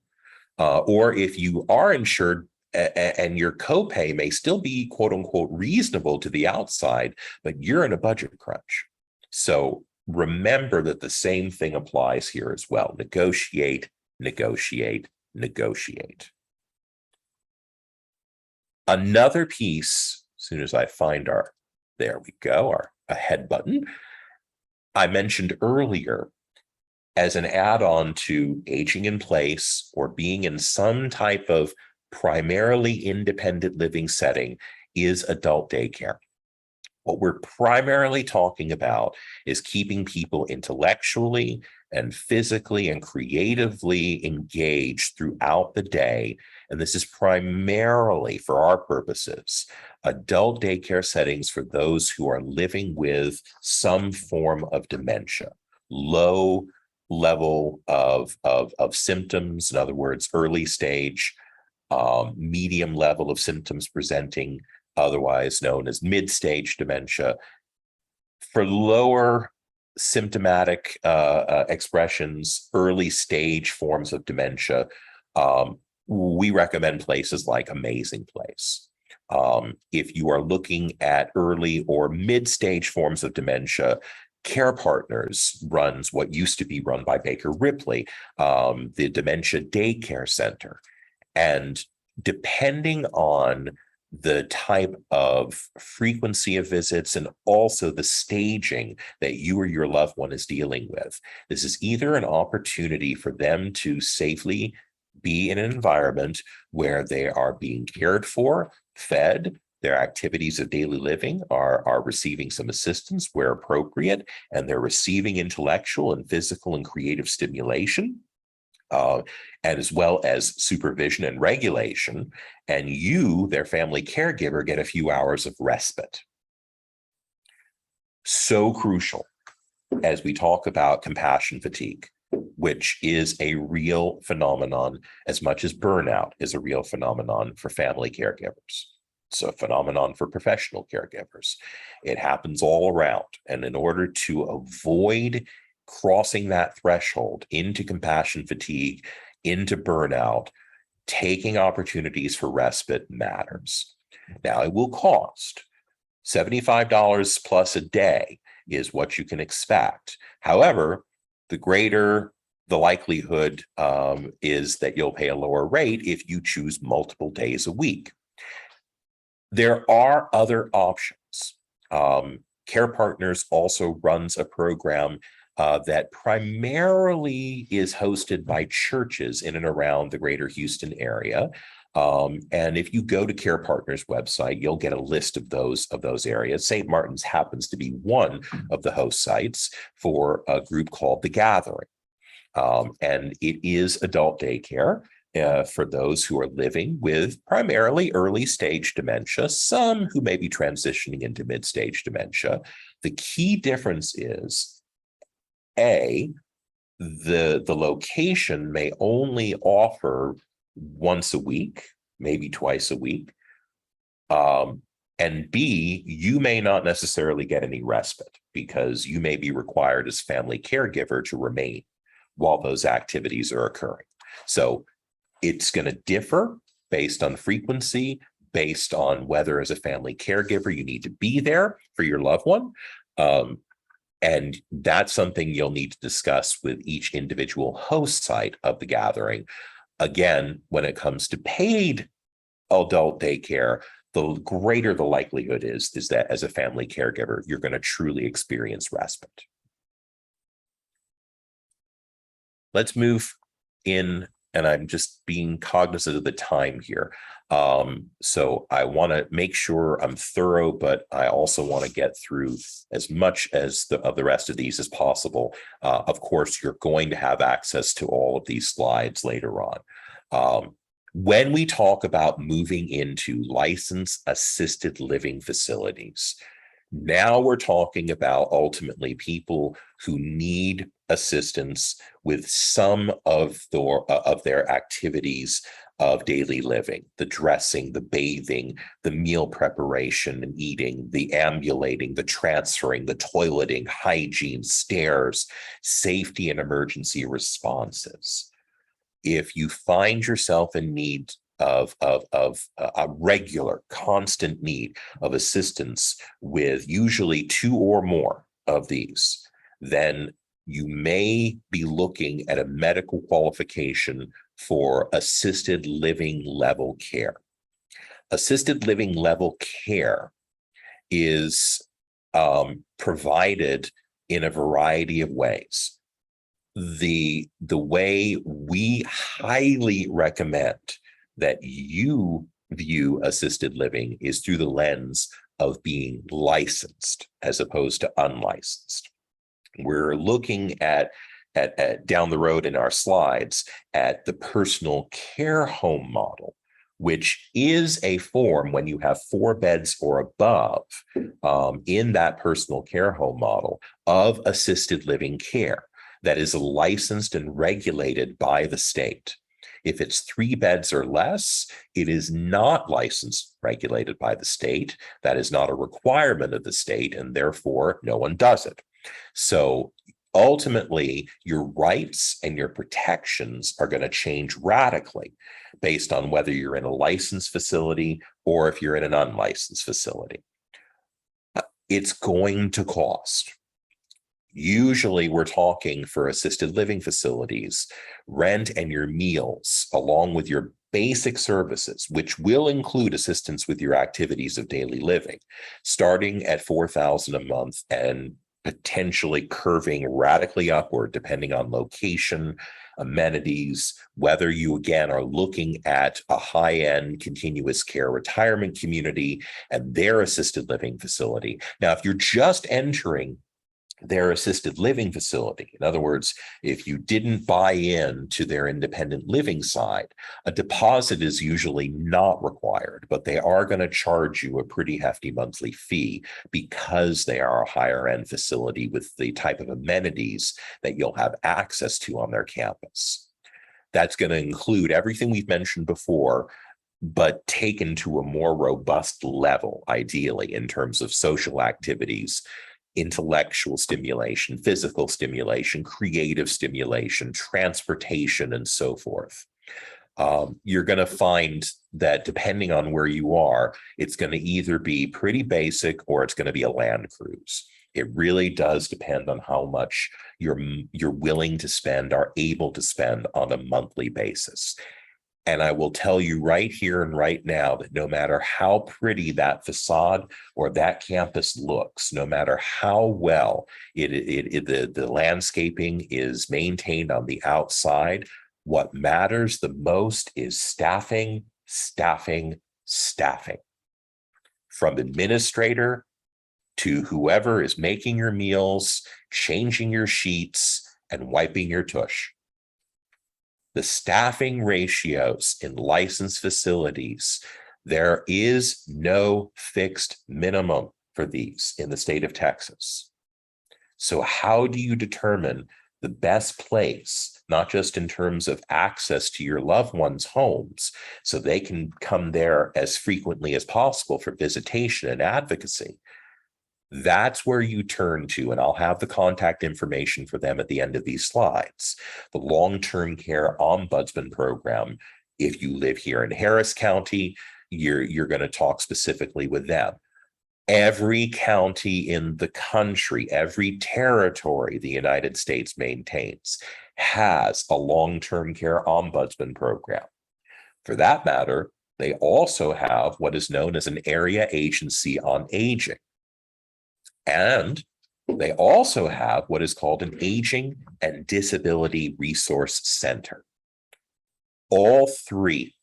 Or if you are insured and your copay may still be quote unquote reasonable to the outside, but you're in a budget crunch. So remember that the same thing applies here as well. Negotiate, negotiate, negotiate. Another piece, as soon as I find there we go, our ahead button, I mentioned earlier, as an add-on to aging in place or being in some type of primarily independent living setting, is adult daycare. What we're primarily talking about is keeping people intellectually and physically and creatively engaged throughout the day. And this is primarily, for our purposes, adult daycare settings for those who are living with some form of dementia, low level of symptoms, in other words, early stage, medium level of symptoms presenting, otherwise known as mid-stage dementia. For lower symptomatic expressions, early stage forms of dementia, we recommend places like Amazing Place. If you are looking at early or mid-stage forms of dementia, Care Partners runs what used to be run by Baker Ripley, the Dementia Daycare Center. And depending on the type of frequency of visits and also the staging that you or your loved one is dealing with, this is either an opportunity for them to safely be in an environment where they are being cared for, fed, their activities of daily living are receiving some assistance where appropriate, and they're receiving intellectual and physical and creative stimulation, and as well as supervision and regulation, and you, their family caregiver, get a few hours of respite. So crucial as we talk about compassion fatigue, which is a real phenomenon as much as burnout is a real phenomenon for family caregivers. It's a phenomenon for professional caregivers. It happens all around. And in order to avoid crossing that threshold into compassion fatigue, into burnout, taking opportunities for respite matters. Now, it will cost $75 plus a day is what you can expect. However, the greater the likelihood is that you'll pay a lower rate if you choose multiple days a week. There are other options. Care Partners also runs a program that primarily is hosted by churches in and around the greater Houston area. And if you go to Care Partners website, you'll get a list of those areas. St. Martin's happens to be one of the host sites for a group called The Gathering. And it is adult daycare for those who are living with primarily early stage dementia, some who may be transitioning into mid-stage dementia. The key difference is, A, the location may only offer once a week, maybe twice a week. And B, you may not necessarily get any respite because you may be required as family caregiver to remain while those activities are occurring. So it's going to differ based on frequency, based on whether as a family caregiver you need to be there for your loved one. And that's something you'll need to discuss with each individual host site of the gathering. Again, when it comes to paid adult daycare, the greater the likelihood is that as a family caregiver, you're going to truly experience respite. Let's move in, and I'm just being cognizant of the time here. So I want to make sure I'm thorough, but I also want to get through as much as of the rest of these as possible. Of course, you're going to have access to all of these slides later on. When we talk about moving into licensed assisted living facilities, Now we're talking about ultimately people who need assistance with some of their activities of daily living, the dressing, the bathing, the meal preparation and eating, the ambulating, the transferring, the toileting, hygiene, stairs, safety and emergency responses. If you find yourself in need of a regular, constant need of assistance with usually 2 or more of these, then you may be looking at a medical qualification for assisted living level care. Assisted living level care is provided in a variety of ways. The way we highly recommend that you view assisted living is through the lens of being licensed as opposed to unlicensed. We're looking at down the road in our slides at the personal care home model, which is a form when you have 4 beds or above in that personal care home model of assisted living care that is licensed and regulated by the state. If it's 3 beds or less, it is not licensed, regulated by the state. That is not a requirement of the state, and therefore no one does it. So ultimately, your rights and your protections are going to change radically based on whether you're in a licensed facility or if you're in an unlicensed facility. It's going to cost. Usually we're talking for assisted living facilities, rent and your meals, along with your basic services, which will include assistance with your activities of daily living, starting at $4,000 a month and potentially curving radically upward depending on location, amenities, whether you again are looking at a high-end continuous care retirement community and their assisted living facility. Now, if you're just entering their assisted living facility, in other words, if you didn't buy in to their independent living side, a deposit is usually not required, but they are going to charge you a pretty hefty monthly fee because they are a higher end facility with the type of amenities that you'll have access to on their campus. That's going to include everything we've mentioned before, but taken to a more robust level, ideally, in terms of social activities, intellectual stimulation, physical stimulation, creative stimulation, transportation, and so forth. You're going to find that depending on where you are, it's going to either be pretty basic or it's going to be a land cruise. It really does depend on how much you're willing to spend, are able to spend on a monthly basis. And I will tell you right here and right now that no matter how pretty that facade or that campus looks, no matter how well the landscaping is maintained on the outside, what matters the most is staffing, staffing, staffing. From administrator to whoever is making your meals, changing your sheets, and wiping your tush. The staffing ratios in licensed facilities, there is no fixed minimum for these in the state of Texas. So how do you determine the best place, not just in terms of access to your loved ones' homes, so they can come there as frequently as possible for visitation and advocacy? That's where you turn to, and I'll have the contact information for them at the end of these slides. The long-term care ombudsman program, if you live here in Harris County, you're going to talk specifically with them. Every county in the country, every territory the United States maintains has a long-term care ombudsman program. For that matter, they also have what is known as an area agency on aging. And they also have what is called an Aging and Disability Resource Center. All 3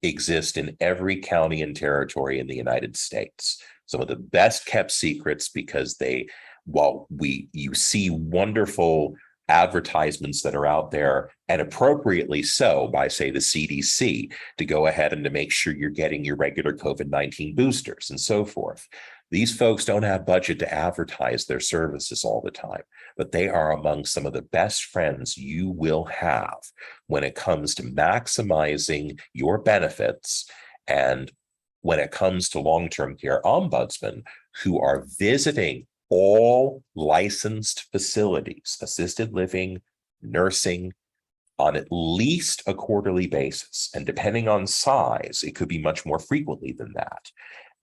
exist in every county and territory in the United States. Some of the best kept secrets because you see wonderful advertisements that are out there, and appropriately so by, say, the CDC, to go ahead and to make sure you're getting your regular COVID-19 boosters and so forth. These folks don't have budget to advertise their services all the time, but they are among some of the best friends you will have when it comes to maximizing your benefits, and when it comes to long-term care ombudsmen who are visiting all licensed facilities, assisted living, nursing, on at least a quarterly basis. And depending on size, it could be much more frequently than that.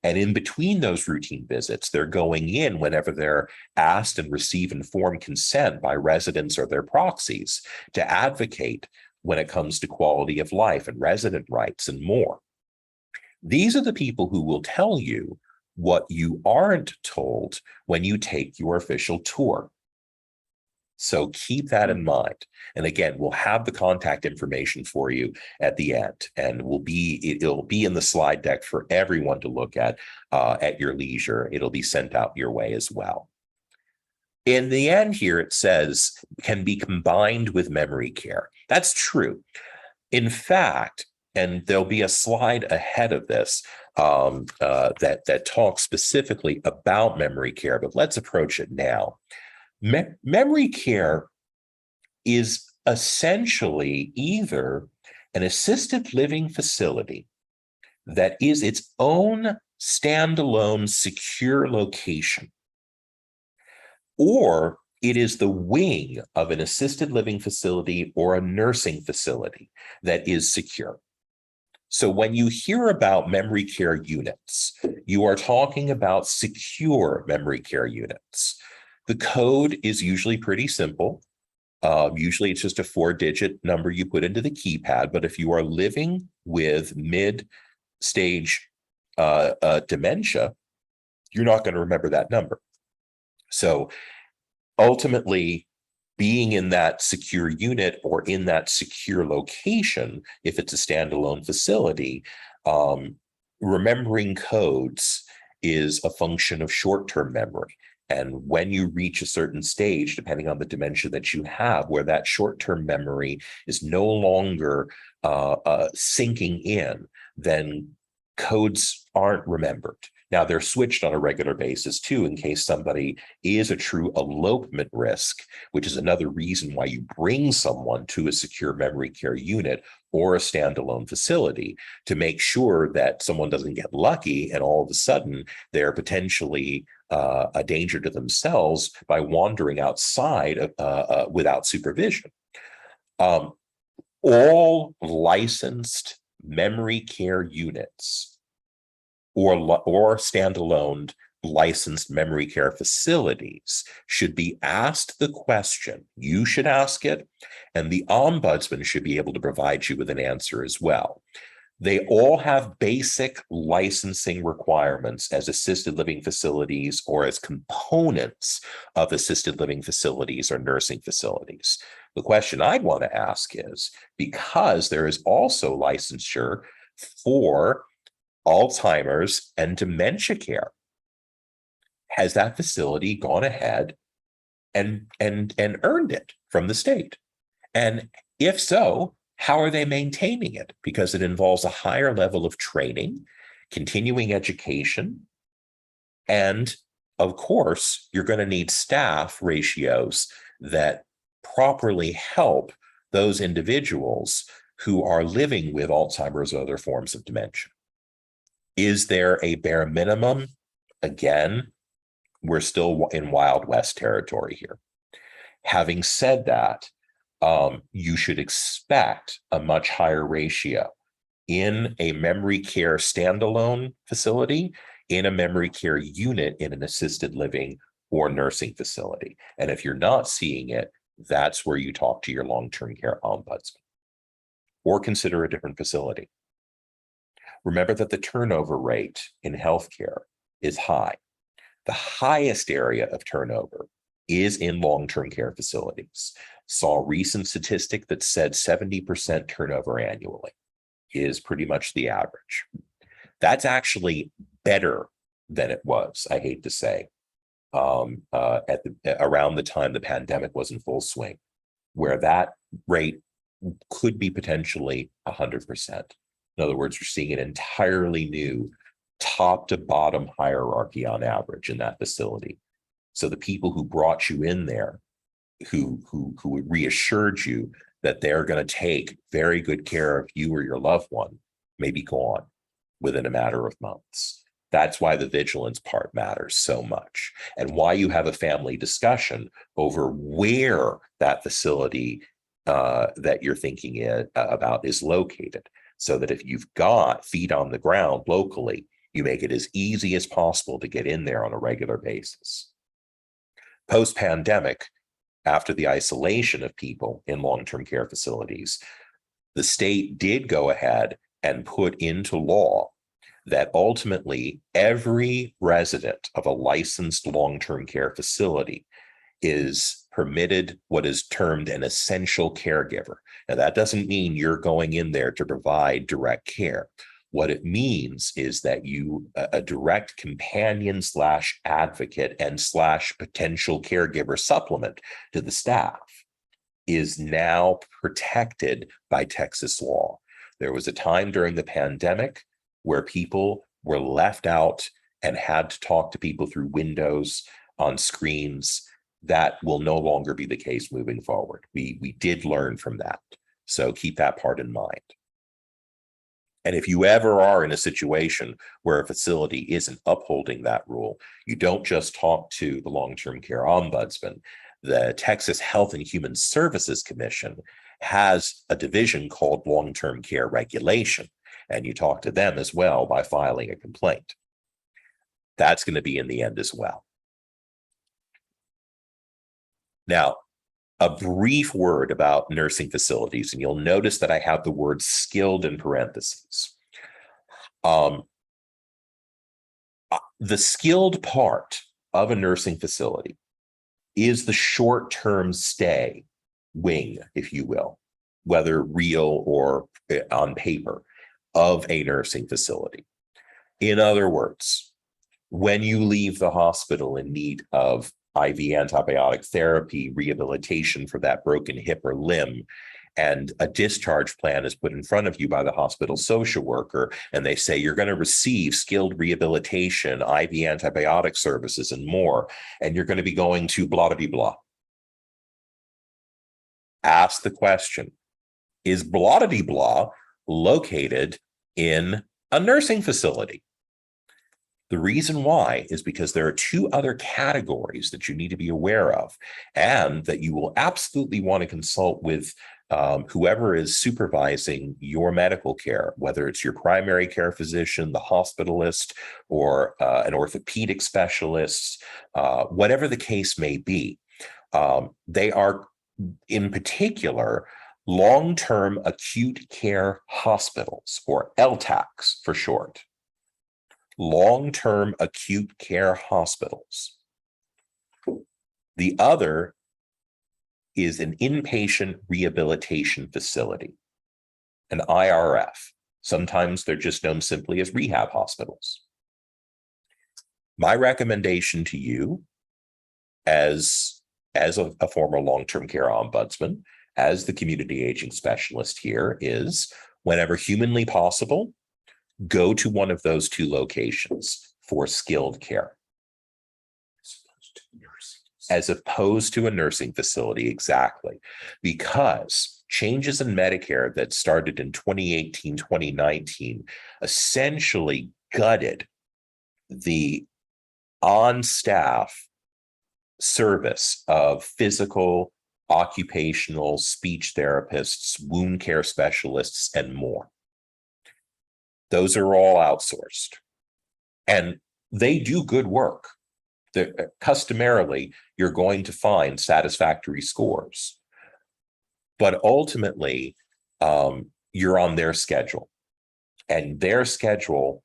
And in between those routine visits, they're going in whenever they're asked and receive informed consent by residents or their proxies to advocate when it comes to quality of life and resident rights and more. These are the people who will tell you what you aren't told when you take your official tour. So keep that in mind. And again, we'll have the contact information for you at the end, and it'll be in the slide deck for everyone to look at your leisure. It'll be sent out your way as well. In the end here, it says can be combined with memory care. That's true. In fact, and there'll be a slide ahead of this that talks specifically about memory care, but let's approach it now. Memory care is essentially either an assisted living facility that is its own standalone secure location, or it is the wing of an assisted living facility or a nursing facility that is secure. So when you hear about memory care units, you are talking about secure memory care units. The code is usually pretty simple. Usually it's just a 4-digit number you put into the keypad. But if you are living with mid-stage dementia, you're not going to remember that number. So ultimately, being in that secure unit or in that secure location, if it's a standalone facility, remembering codes is a function of short-term memory. And when you reach a certain stage, depending on the dementia that you have, where that short-term memory is no longer sinking in, then codes aren't remembered. Now, they're switched on a regular basis, too, in case somebody is a true elopement risk, which is another reason why you bring someone to a secure memory care unit or a standalone facility, to make sure that someone doesn't get lucky and all of a sudden they're potentially a danger to themselves by wandering outside without supervision. All licensed memory care units or standalone licensed memory care facilities should be asked the question. You should ask it, and the ombudsman should be able to provide you with an answer as well. They all have basic licensing requirements as assisted living facilities or as components of assisted living facilities or nursing facilities. The question I'd want to ask is, because there is also licensure for Alzheimer's and dementia care, has that facility gone ahead and earned it from the state? And if so, how are they maintaining it? Because it involves a higher level of training, continuing education, and of course, you're going to need staff ratios that properly help those individuals who are living with Alzheimer's or other forms of dementia. Is there a bare minimum? Again, we're still in Wild West territory here. Having said that, you should expect a much higher ratio in a memory care standalone facility, in a memory care unit in an assisted living or nursing facility. And if you're not seeing it, that's where you talk to your long-term care ombudsman or consider a different facility. Remember that the turnover rate in healthcare is high. The highest area of turnover is in long-term care facilities. Saw a recent statistic that said 70% turnover annually is pretty much the average. That's actually better than it was, I hate to say, around the time the pandemic was in full swing, where that rate could be potentially 100%. In other words, we're seeing an entirely new top to bottom hierarchy on average in that facility. So the people who brought you in there, who reassured you that they're going to take very good care of you or your loved one, may be gone within a matter of months. That's why the vigilance part matters so much, and why you have a family discussion over where that facility that you're thinking about is located, so that if you've got feet on the ground locally, you make it as easy as possible to get in there on a regular basis. Post-pandemic, after the isolation of people in long-term care facilities, the state did go ahead and put into law that ultimately every resident of a licensed long-term care facility is permitted what is termed an essential caregiver. Now, that doesn't mean you're going in there to provide direct care. What it means is that a direct companion / advocate and / potential caregiver supplement to the staff is now protected by Texas law. There was a time during the pandemic where people were left out and had to talk to people through windows on screens. That will no longer be the case moving forward. We did learn from that. So keep that part in mind. And if you ever are in a situation where a facility isn't upholding that rule, you don't just talk to the long-term care ombudsman. The Texas Health and Human Services Commission has a division called long-term care regulation, and you talk to them as well by filing a complaint. That's going to be in the end as well. Now, a brief word about nursing facilities, and you'll notice that I have the word skilled in parentheses. The skilled part of a nursing facility is the short-term stay wing, if you will, whether real or on paper, of a nursing facility. In other words, when you leave the hospital in need of IV antibiotic therapy, rehabilitation for that broken hip or limb, and a discharge plan is put in front of you by the hospital social worker, and they say you're going to receive skilled rehabilitation, IV antibiotic services, and more, and you're going to be going to blah, blah, blah. Ask the question, is blah, blah, blah located in a nursing facility? The reason why is because there are two other categories that you need to be aware of, and that you will absolutely want to consult with whoever is supervising your medical care, whether it's your primary care physician, the hospitalist, or an orthopedic specialist, whatever the case may be. They are, in particular, long-term acute care hospitals, or LTACs for short. Long-term acute care hospitals. The other is an inpatient rehabilitation facility, an IRF. Sometimes they're just known simply as rehab hospitals. My recommendation to you as a former long-term care ombudsman, as the community aging specialist here, is whenever humanly possible, go to one of those two locations for skilled care, as opposed to a nursing facility. Exactly. Because changes in Medicare that started in 2018, 2019 essentially gutted the on-staff service of physical, occupational, speech therapists, wound care specialists, and more. Those are all outsourced, and they do good work. Customarily, you're going to find satisfactory scores, but ultimately, you're on their schedule, and their schedule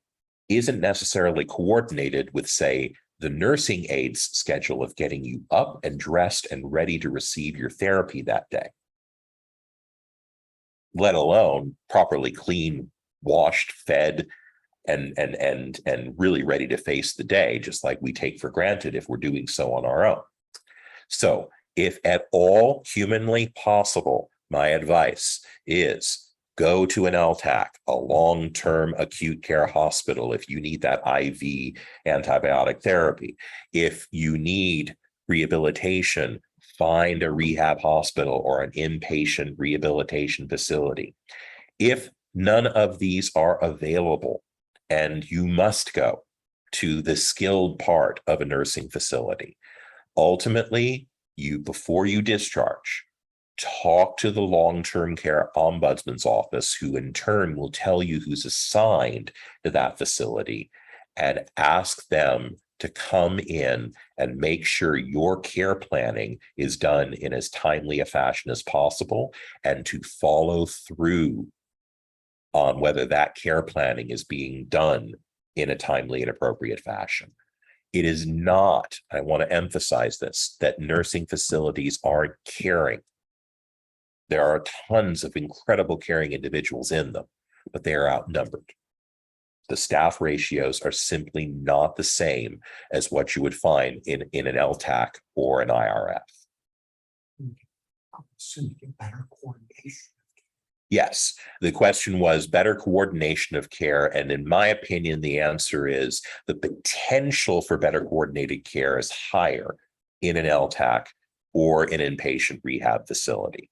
isn't necessarily coordinated with, say, the nursing aide's schedule of getting you up and dressed and ready to receive your therapy that day, let alone properly clean, washed, fed, and really ready to face the day, just like we take for granted if we're doing so on our own. So if at all humanly possible, my advice is Go to an LTAC, a long-term acute care hospital, if you need that IV antibiotic therapy. If you need rehabilitation, find a rehab hospital or an inpatient rehabilitation facility. If none of these are available and you must go to the skilled part of a nursing facility, ultimately, before you discharge, talk to the long-term care ombudsman's office, who in turn will tell you who's assigned to that facility, and ask them to come in and make sure your care planning is done in as timely a fashion as possible, and to follow through on whether that care planning is being done in a timely and appropriate fashion. It is not, I want to emphasize this, that nursing facilities aren't caring. There are tons of incredible caring individuals in them, but they are outnumbered. The staff ratios are simply not the same as what you would find in an LTAC or an IRF. I'm assuming better coordination. Yes, the question was better coordination of care. And in my opinion, the answer is the potential for better coordinated care is higher in an LTAC or an inpatient rehab facility.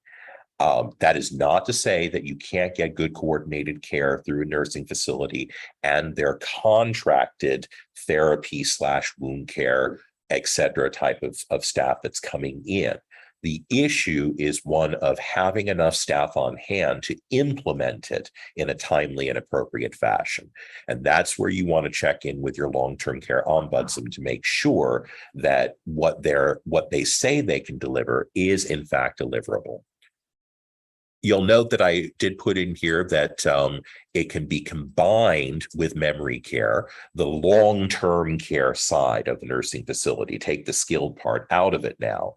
That is not to say that you can't get good coordinated care through a nursing facility and their contracted therapy / wound care, et cetera, type of staff that's coming in. The issue is one of having enough staff on hand to implement it in a timely and appropriate fashion. And that's where you want to check in with your long-term care ombudsman to make sure that what they say they can deliver is in fact deliverable. You'll note that I did put in here that it can be combined with memory care, the long-term care side of the nursing facility. Take the skilled part out of it now.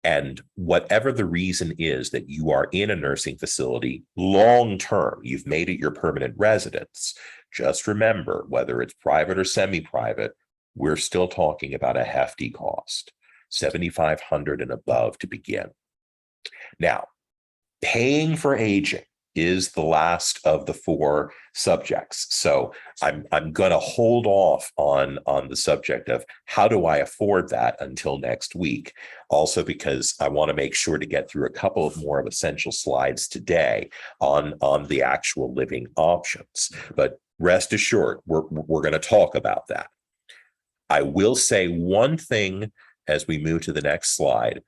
And whatever the reason is that you are in a nursing facility long-term, you've made it your permanent residence, just remember, whether it's private or semi-private, we're still talking about a hefty cost, $7,500 and above to begin. Now, paying for aging is the last of the four subjects. So I'm going to hold off on the subject of how do I afford that until next week. Also, because I want to make sure to get through a couple of more of essential slides today on the actual living options. But rest assured, we're going to talk about that. I will say one thing as we move to the next slide.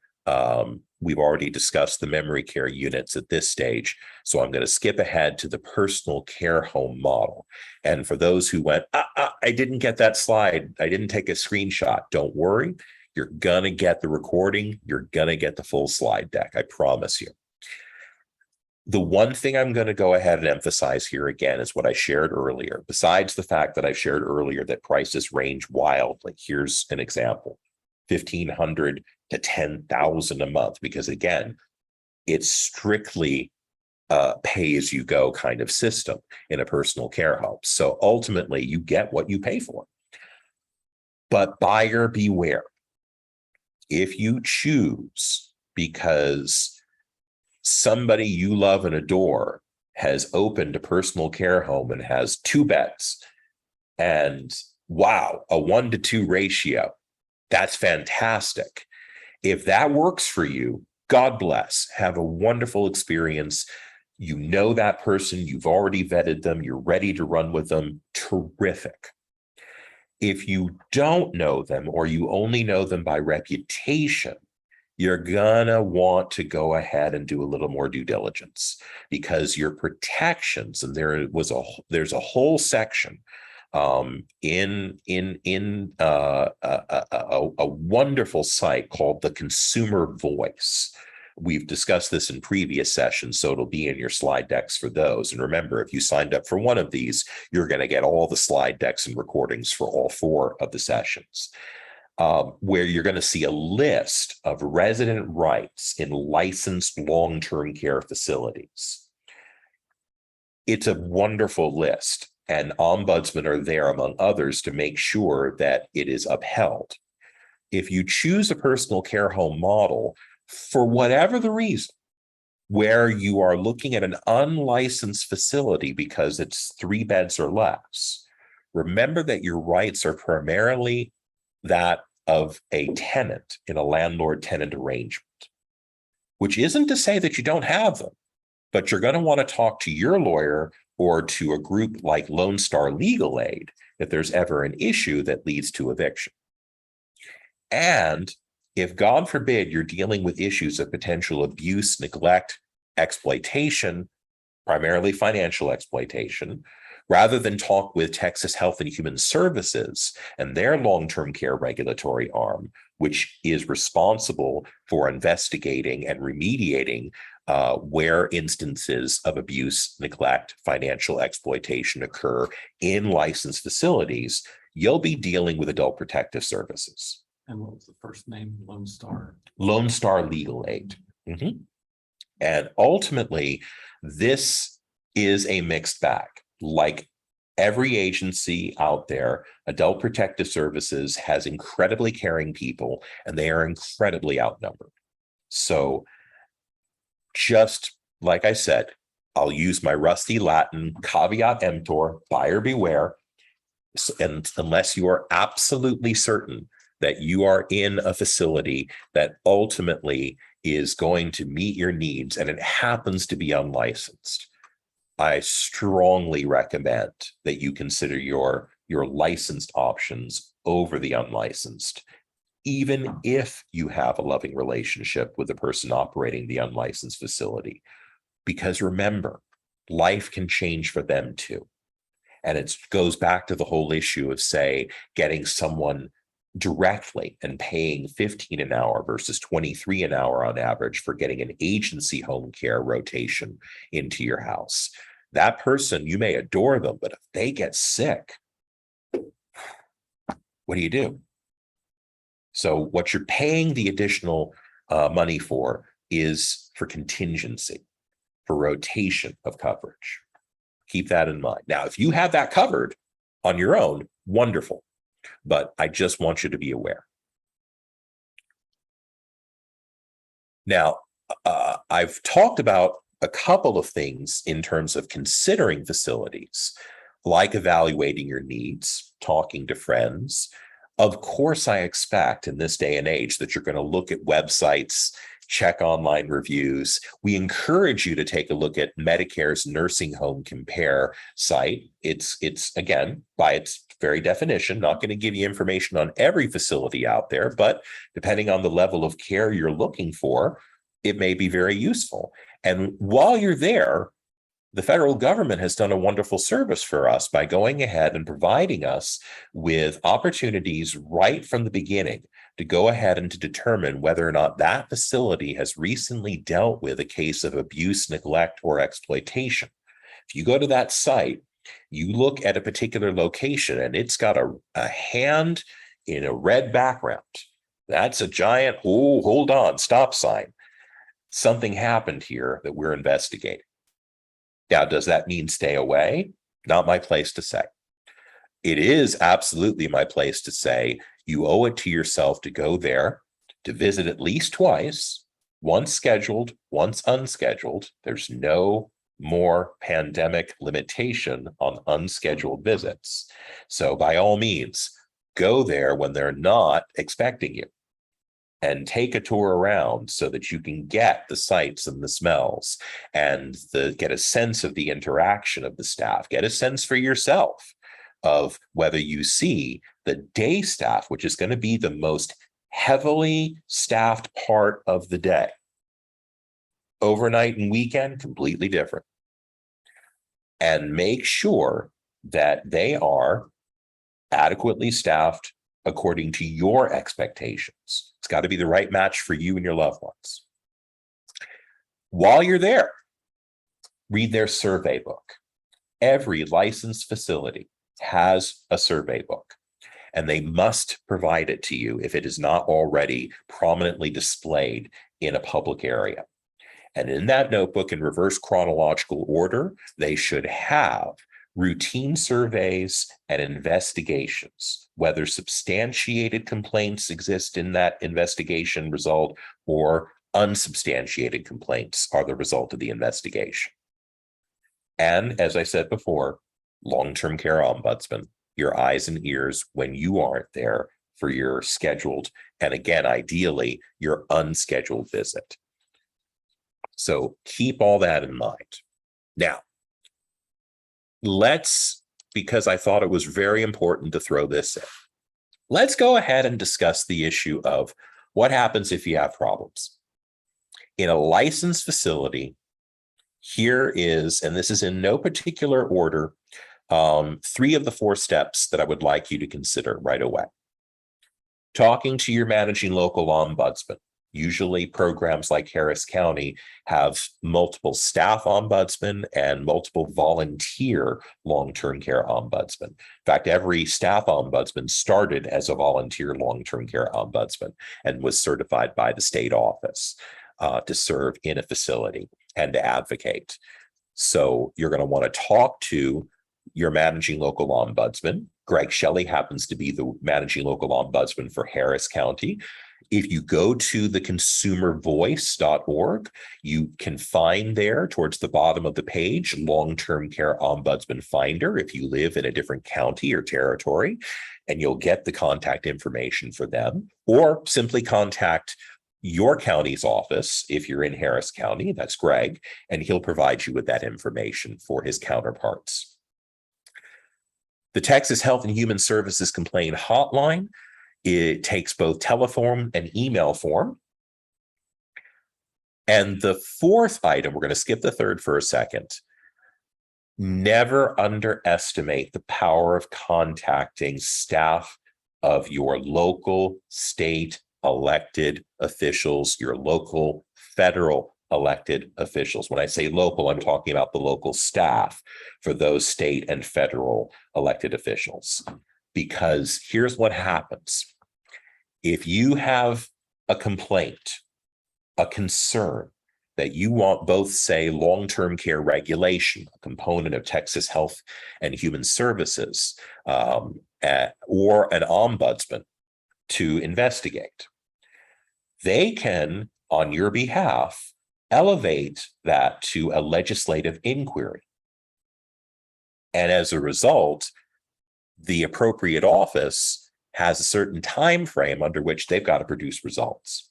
We've already discussed the memory care units at this stage, so I'm going to skip ahead to the personal care home model. And for those who went, I didn't get that slide, I didn't take a screenshot, don't worry, you're going to get the recording, you're going to get the full slide deck, I promise you. The one thing I'm going to go ahead and emphasize here again is what I shared earlier. Besides the fact that I shared earlier that prices range wildly, here's an example. $1,500 to $10,000 a month, because again, it's strictly pay as you go kind of system in a personal care home. So ultimately, you get what you pay for. But buyer beware. If you choose because somebody you love and adore has opened a personal care home and has 2 beds, and wow, a 1-to-2 ratio. That's fantastic. If that works for you, God bless. Have a wonderful experience. You know that person, you've already vetted them, you're ready to run with them. Terrific. If you don't know them or you only know them by reputation, you're gonna want to go ahead and do a little more due diligence, because your protections, and there's a whole section in a wonderful site called the Consumer Voice. We've discussed this in previous sessions, so it'll be in your slide decks for those. And remember, if you signed up for one of these, you're going to get all the slide decks and recordings for all 4 of the sessions, where you're going to see a list of resident rights in licensed long-term care facilities. It's a wonderful list. And ombudsmen are there, among others, to make sure that it is upheld. If you choose a personal care home model, for whatever the reason, where you are looking at an unlicensed facility because it's 3 beds or less, remember that your rights are primarily that of a tenant in a landlord-tenant arrangement, which isn't to say that you don't have them, but you're going to want to talk to your lawyer or to a group like Lone Star Legal Aid if there's ever an issue that leads to eviction. And if, God forbid, you're dealing with issues of potential abuse, neglect, exploitation, primarily financial exploitation, rather than talk with Texas Health and Human Services and their long-term care regulatory arm, which is responsible for investigating and remediating where instances of abuse, neglect, financial exploitation occur in licensed facilities, you'll be dealing with Adult Protective Services. And what was the first name? Lone Star. Lone Star Legal Aid. And ultimately, this is a mixed bag. Like every agency out there, Adult Protective Services has incredibly caring people, and they are incredibly outnumbered. So just like I said, I'll use my rusty Latin caveat emptor, buyer beware. And unless you are absolutely certain that you are in a facility that ultimately is going to meet your needs and it happens to be unlicensed, I strongly recommend that you consider your licensed options over the unlicensed, even if you have a loving relationship with the person operating the unlicensed facility. Because remember, life can change for them too. And it goes back to the whole issue of, say, getting someone directly and paying $15 an hour versus $23 an hour on average for getting an agency home care rotation into your house. That person, you may adore them, but if they get sick, what do you do? So what you're paying the additional money for is for contingency, for rotation of coverage. Keep that in mind. Now, if you have that covered on your own, wonderful. But I just want you to be aware. Now, I've talked about a couple of things in terms of considering facilities, like evaluating your needs, talking to friends. Of course, I expect in this day and age that you're going to look at websites, check online reviews. We encourage you to take a look at Medicare's Nursing Home Compare site. It's again, by its very definition, not going to give you information on every facility out there, but depending on the level of care you're looking for, it may be very useful. And while you're there, the federal government has done a wonderful service for us by going ahead and providing us with opportunities right from the beginning to go ahead and to determine whether or not that facility has recently dealt with a case of abuse, neglect, or exploitation. If you go to that site, you look at a particular location and it's got a hand in a red background. That's a giant, oh, hold on, stop sign. Something happened here that we're investigating. Now, does that mean stay away? Not my place to say. It is absolutely my place to say you owe it to yourself to go there, to visit at least twice, once scheduled, once unscheduled. There's no more pandemic limitation on unscheduled visits. So by all means, go there when they're not expecting you. And take a tour around so that you can get the sights and the smells and get a sense of the interaction of the staff, get a sense for yourself of whether you see the day staff, which is going to be the most heavily staffed part of the day. Overnight and weekend, completely different. And make sure that they are adequately staffed according to your expectations. It's got to be the right match for you and your loved ones. While you're there, read their survey book. Every licensed facility has a survey book, and they must provide it to you if it is not already prominently displayed in a public area. And in that notebook, in reverse chronological order, they should have routine surveys and investigations, whether substantiated complaints exist in that investigation result or unsubstantiated complaints are the result of the investigation. And as I said before, long-term care ombudsman, your eyes and ears when you aren't there for your scheduled, and again, ideally, your unscheduled visit. So keep all that in mind. Now, because I thought it was very important to throw this in, let's go ahead and discuss the issue of what happens if you have problems. In a licensed facility, here is, and this is in no particular order, 3 of the 4 steps that I would like you to consider right away. Talking to your managing local ombudsman. Usually programs like Harris County have multiple staff ombudsmen and multiple volunteer long-term care ombudsmen. In fact, every staff ombudsman started as a volunteer long-term care ombudsman and was certified by the state office to serve in a facility and to advocate. So you're going to want to talk to your managing local ombudsman. Greg Shelley happens to be the managing local ombudsman for Harris County. If you go to the consumervoice.org, you can find there towards the bottom of the page, long-term care ombudsman finder, if you live in a different county or territory, and you'll get the contact information for them, or simply contact your county's office. If you're in Harris County, that's Greg, and he'll provide you with that information for his counterparts. The Texas Health and Human Services Complaint Hotline, it takes both telephone and email form. And the 4th item, we're going to skip the 3rd for a second. Never underestimate the power of contacting staff of your local, state elected officials, your local, federal elected officials. When I say local, I'm talking about the local staff for those state and federal elected officials. Because here's what happens. If you have a complaint, a concern that you want both, say, long-term care regulation, a component of Texas Health and Human Services, or an ombudsman to investigate, they can, on your behalf, elevate that to a legislative inquiry. And as a result, the appropriate office has a certain time frame under which they've got to produce results.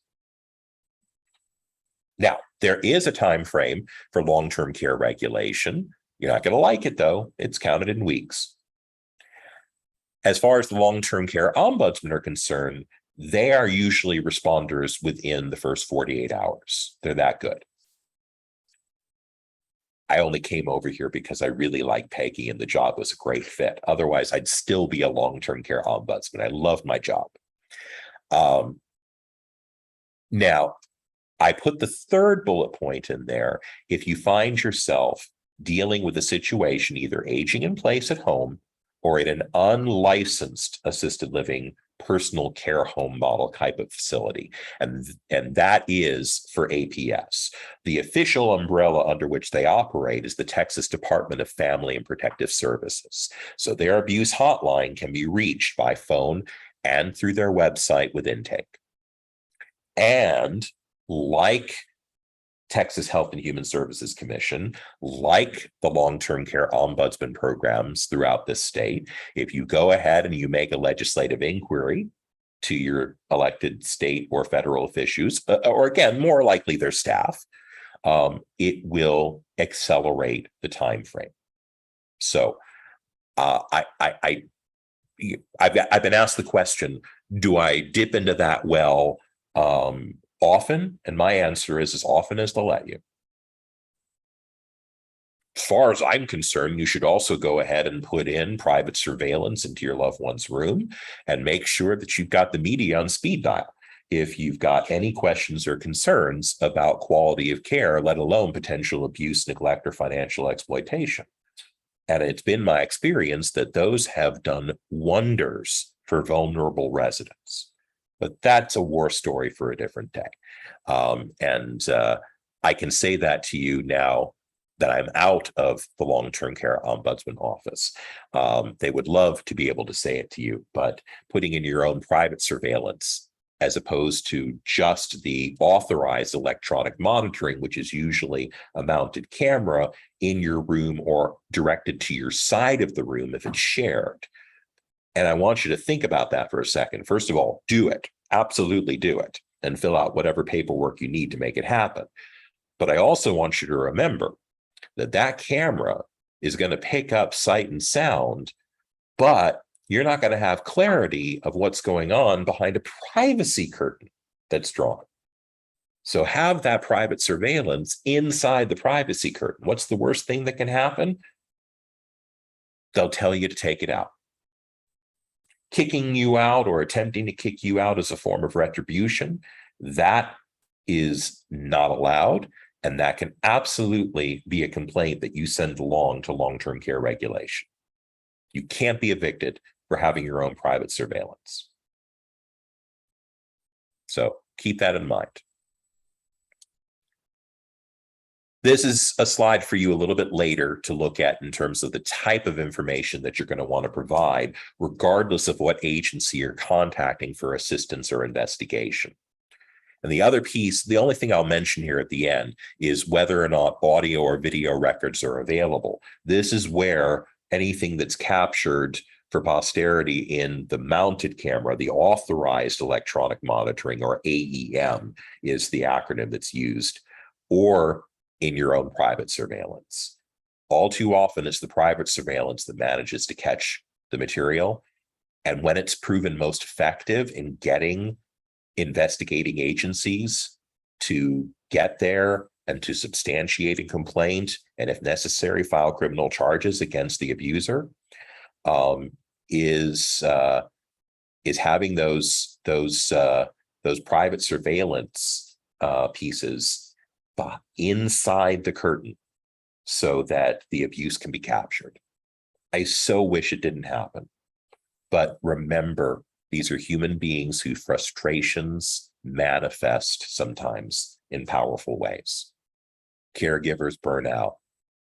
Now, there is a time frame for long-term care regulation. You're not going to like it, though. It's counted in weeks. As far as the long-term care ombudsman are concerned, they are usually responders within the first 48 hours. They're that good. I only came over here because I really like Peggy and the job was a great fit. Otherwise, I'd still be a long-term care ombudsman. I love my job. Now, I put the 3rd bullet point in there. If you find yourself dealing with a situation, either aging in place at home or in an unlicensed assisted living personal care home model type of facility. And that is for APS. The official umbrella under which they operate is the Texas Department of Family and Protective Services. So their abuse hotline can be reached by phone and through their website with intake. And like Texas Health and Human Services Commission, like the long-term care ombudsman programs throughout this state, if you go ahead and you make a legislative inquiry to your elected state or federal officials, or again, more likely their staff, it will accelerate the time frame. So I've been asked the question, do I dip into that well often? And my answer is as often as they'll let you. As far as I'm concerned, you should also go ahead and put in private surveillance into your loved one's room and make sure that you've got the media on speed dial. If you've got any questions or concerns about quality of care, let alone potential abuse, neglect, or financial exploitation. And it's been my experience that those have done wonders for vulnerable residents. But that's a war story for a different day. I can say that to you now that I'm out of the long-term care ombudsman office. They would love to be able to say it to you, but putting in your own private surveillance as opposed to just the authorized electronic monitoring, which is usually a mounted camera in your room or directed to your side of the room if it's shared. And I want you to think about that for a second. First of all, do it. Absolutely do it. And fill out whatever paperwork you need to make it happen. But I also want you to remember that that camera is going to pick up sight and sound, but you're not going to have clarity of what's going on behind a privacy curtain that's drawn. So have that private surveillance inside the privacy curtain. What's the worst thing that can happen? They'll tell you to take it out. Kicking you out or attempting to kick you out as a form of retribution, that is not allowed. And that can absolutely be a complaint that you send along to long-term care regulation. You can't be evicted for having your own private surveillance. So keep that in mind. This is a slide for you a little bit later to look at in terms of the type of information that you're going to want to provide, regardless of what agency you're contacting for assistance or investigation. And the other piece, the only thing I'll mention here at the end is whether or not audio or video records are available. This is where anything that's captured for posterity in the mounted camera, the authorized electronic monitoring, or AEM is the acronym that's used, or in your own private surveillance. All too often it's the private surveillance that manages to catch the material. And when it's proven most effective in getting investigating agencies to get there and to substantiate a complaint, and if necessary, file criminal charges against the abuser, is having those private surveillance pieces inside the curtain so that the abuse can be captured. I so wish it didn't happen. But remember, these are human beings whose frustrations manifest sometimes in powerful ways. Caregivers burn out,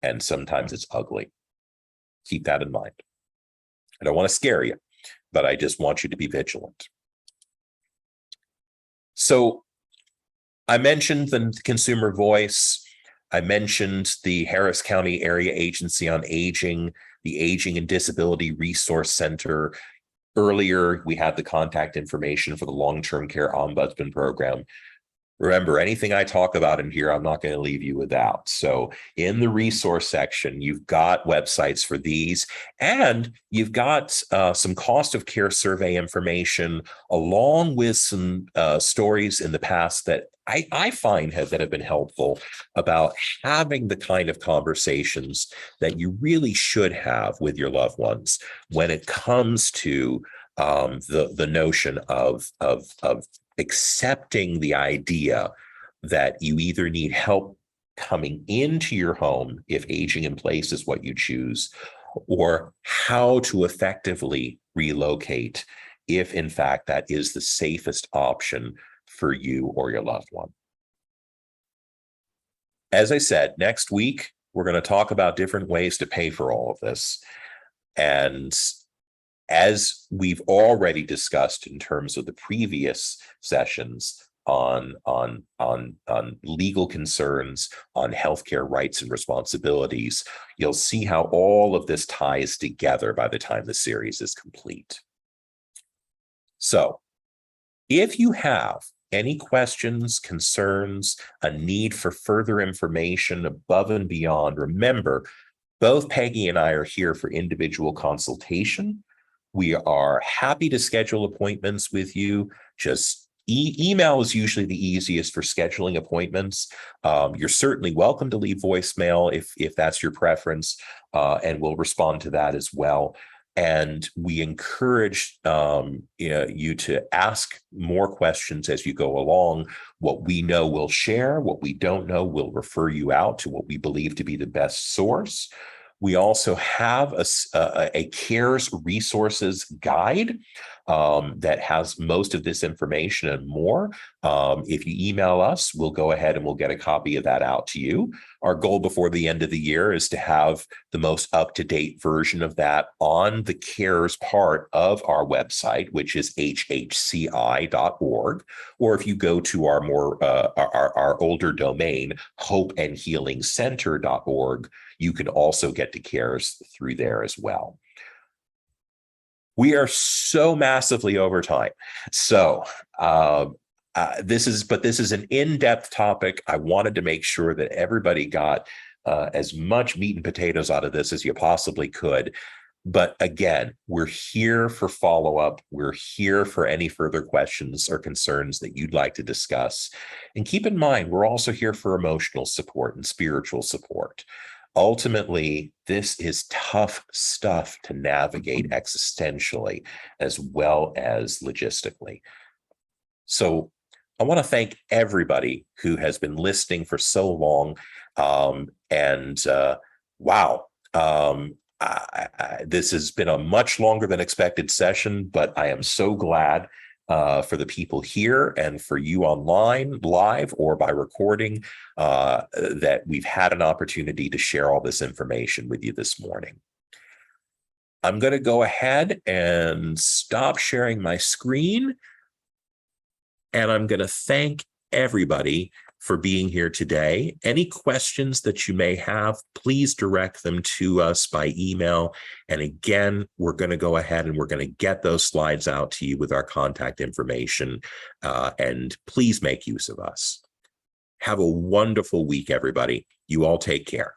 and sometimes it's ugly. Keep that in mind. I don't want to scare you, but I just want you to be vigilant. So I mentioned the consumer voice. I mentioned the Harris County Area Agency on Aging, the Aging and Disability Resource Center. Earlier, we had the contact information for the long-term care ombudsman program. Remember, anything I talk about in here, I'm not going to leave you without. So in the resource section, you've got websites for these, and you've got some cost of care survey information, along with some stories in the past that I find that have been helpful about having the kind of conversations that you really should have with your loved ones when it comes to the notion of accepting the idea that you either need help coming into your home if aging in place is what you choose, or how to effectively relocate if in fact that is the safest option for you or your loved one. As I said, next week, we're going to talk about different ways to pay for all of this. And as we've already discussed in terms of the previous sessions on legal concerns, on healthcare rights and responsibilities, you'll see how all of this ties together by the time the series is complete. So if you have any questions, concerns, a need for further information above and beyond, remember, both Peggy and I are here for individual consultation. We are happy to schedule appointments with you. Just email is usually the easiest for scheduling appointments. You're certainly welcome to leave voicemail if that's your preference, and we'll respond to that as well. And we encourage you to ask more questions as you go along. What we know, we'll share. What we don't know, we'll refer you out to what we believe to be the best source. We also have a CARES resources guide that has most of this information and more. If you email us, we'll go ahead and we'll get a copy of that out to you. Our goal before the end of the year is to have the most up-to-date version of that on the CARES part of our website, which is hhci.org. Or if you go to our more our older domain, hopeandhealingcenter.org, you can also get to CARES through there as well. We are so massively over time. So this is an in-depth topic. I wanted to make sure that everybody got as much meat and potatoes out of this as you possibly could. But again, we're here for follow-up. We're here for any further questions or concerns that you'd like to discuss. And keep in mind, we're also here for emotional support and spiritual support. Ultimately, this is tough stuff to navigate existentially as well as logistically. So I want to thank everybody who has been listening for so long. Wow, this has been a much longer than expected session, but I am so glad for the people here and for you online, live or by recording, that we've had an opportunity to share all this information with you this morning. I'm going to go ahead and stop sharing my screen, and I'm going to thank everybody for being here today. Any questions that you may have, please direct them to us by email. And again, we're going to go ahead and we're going to get those slides out to you with our contact information. And please make use of us. Have a wonderful week, everybody. You all take care.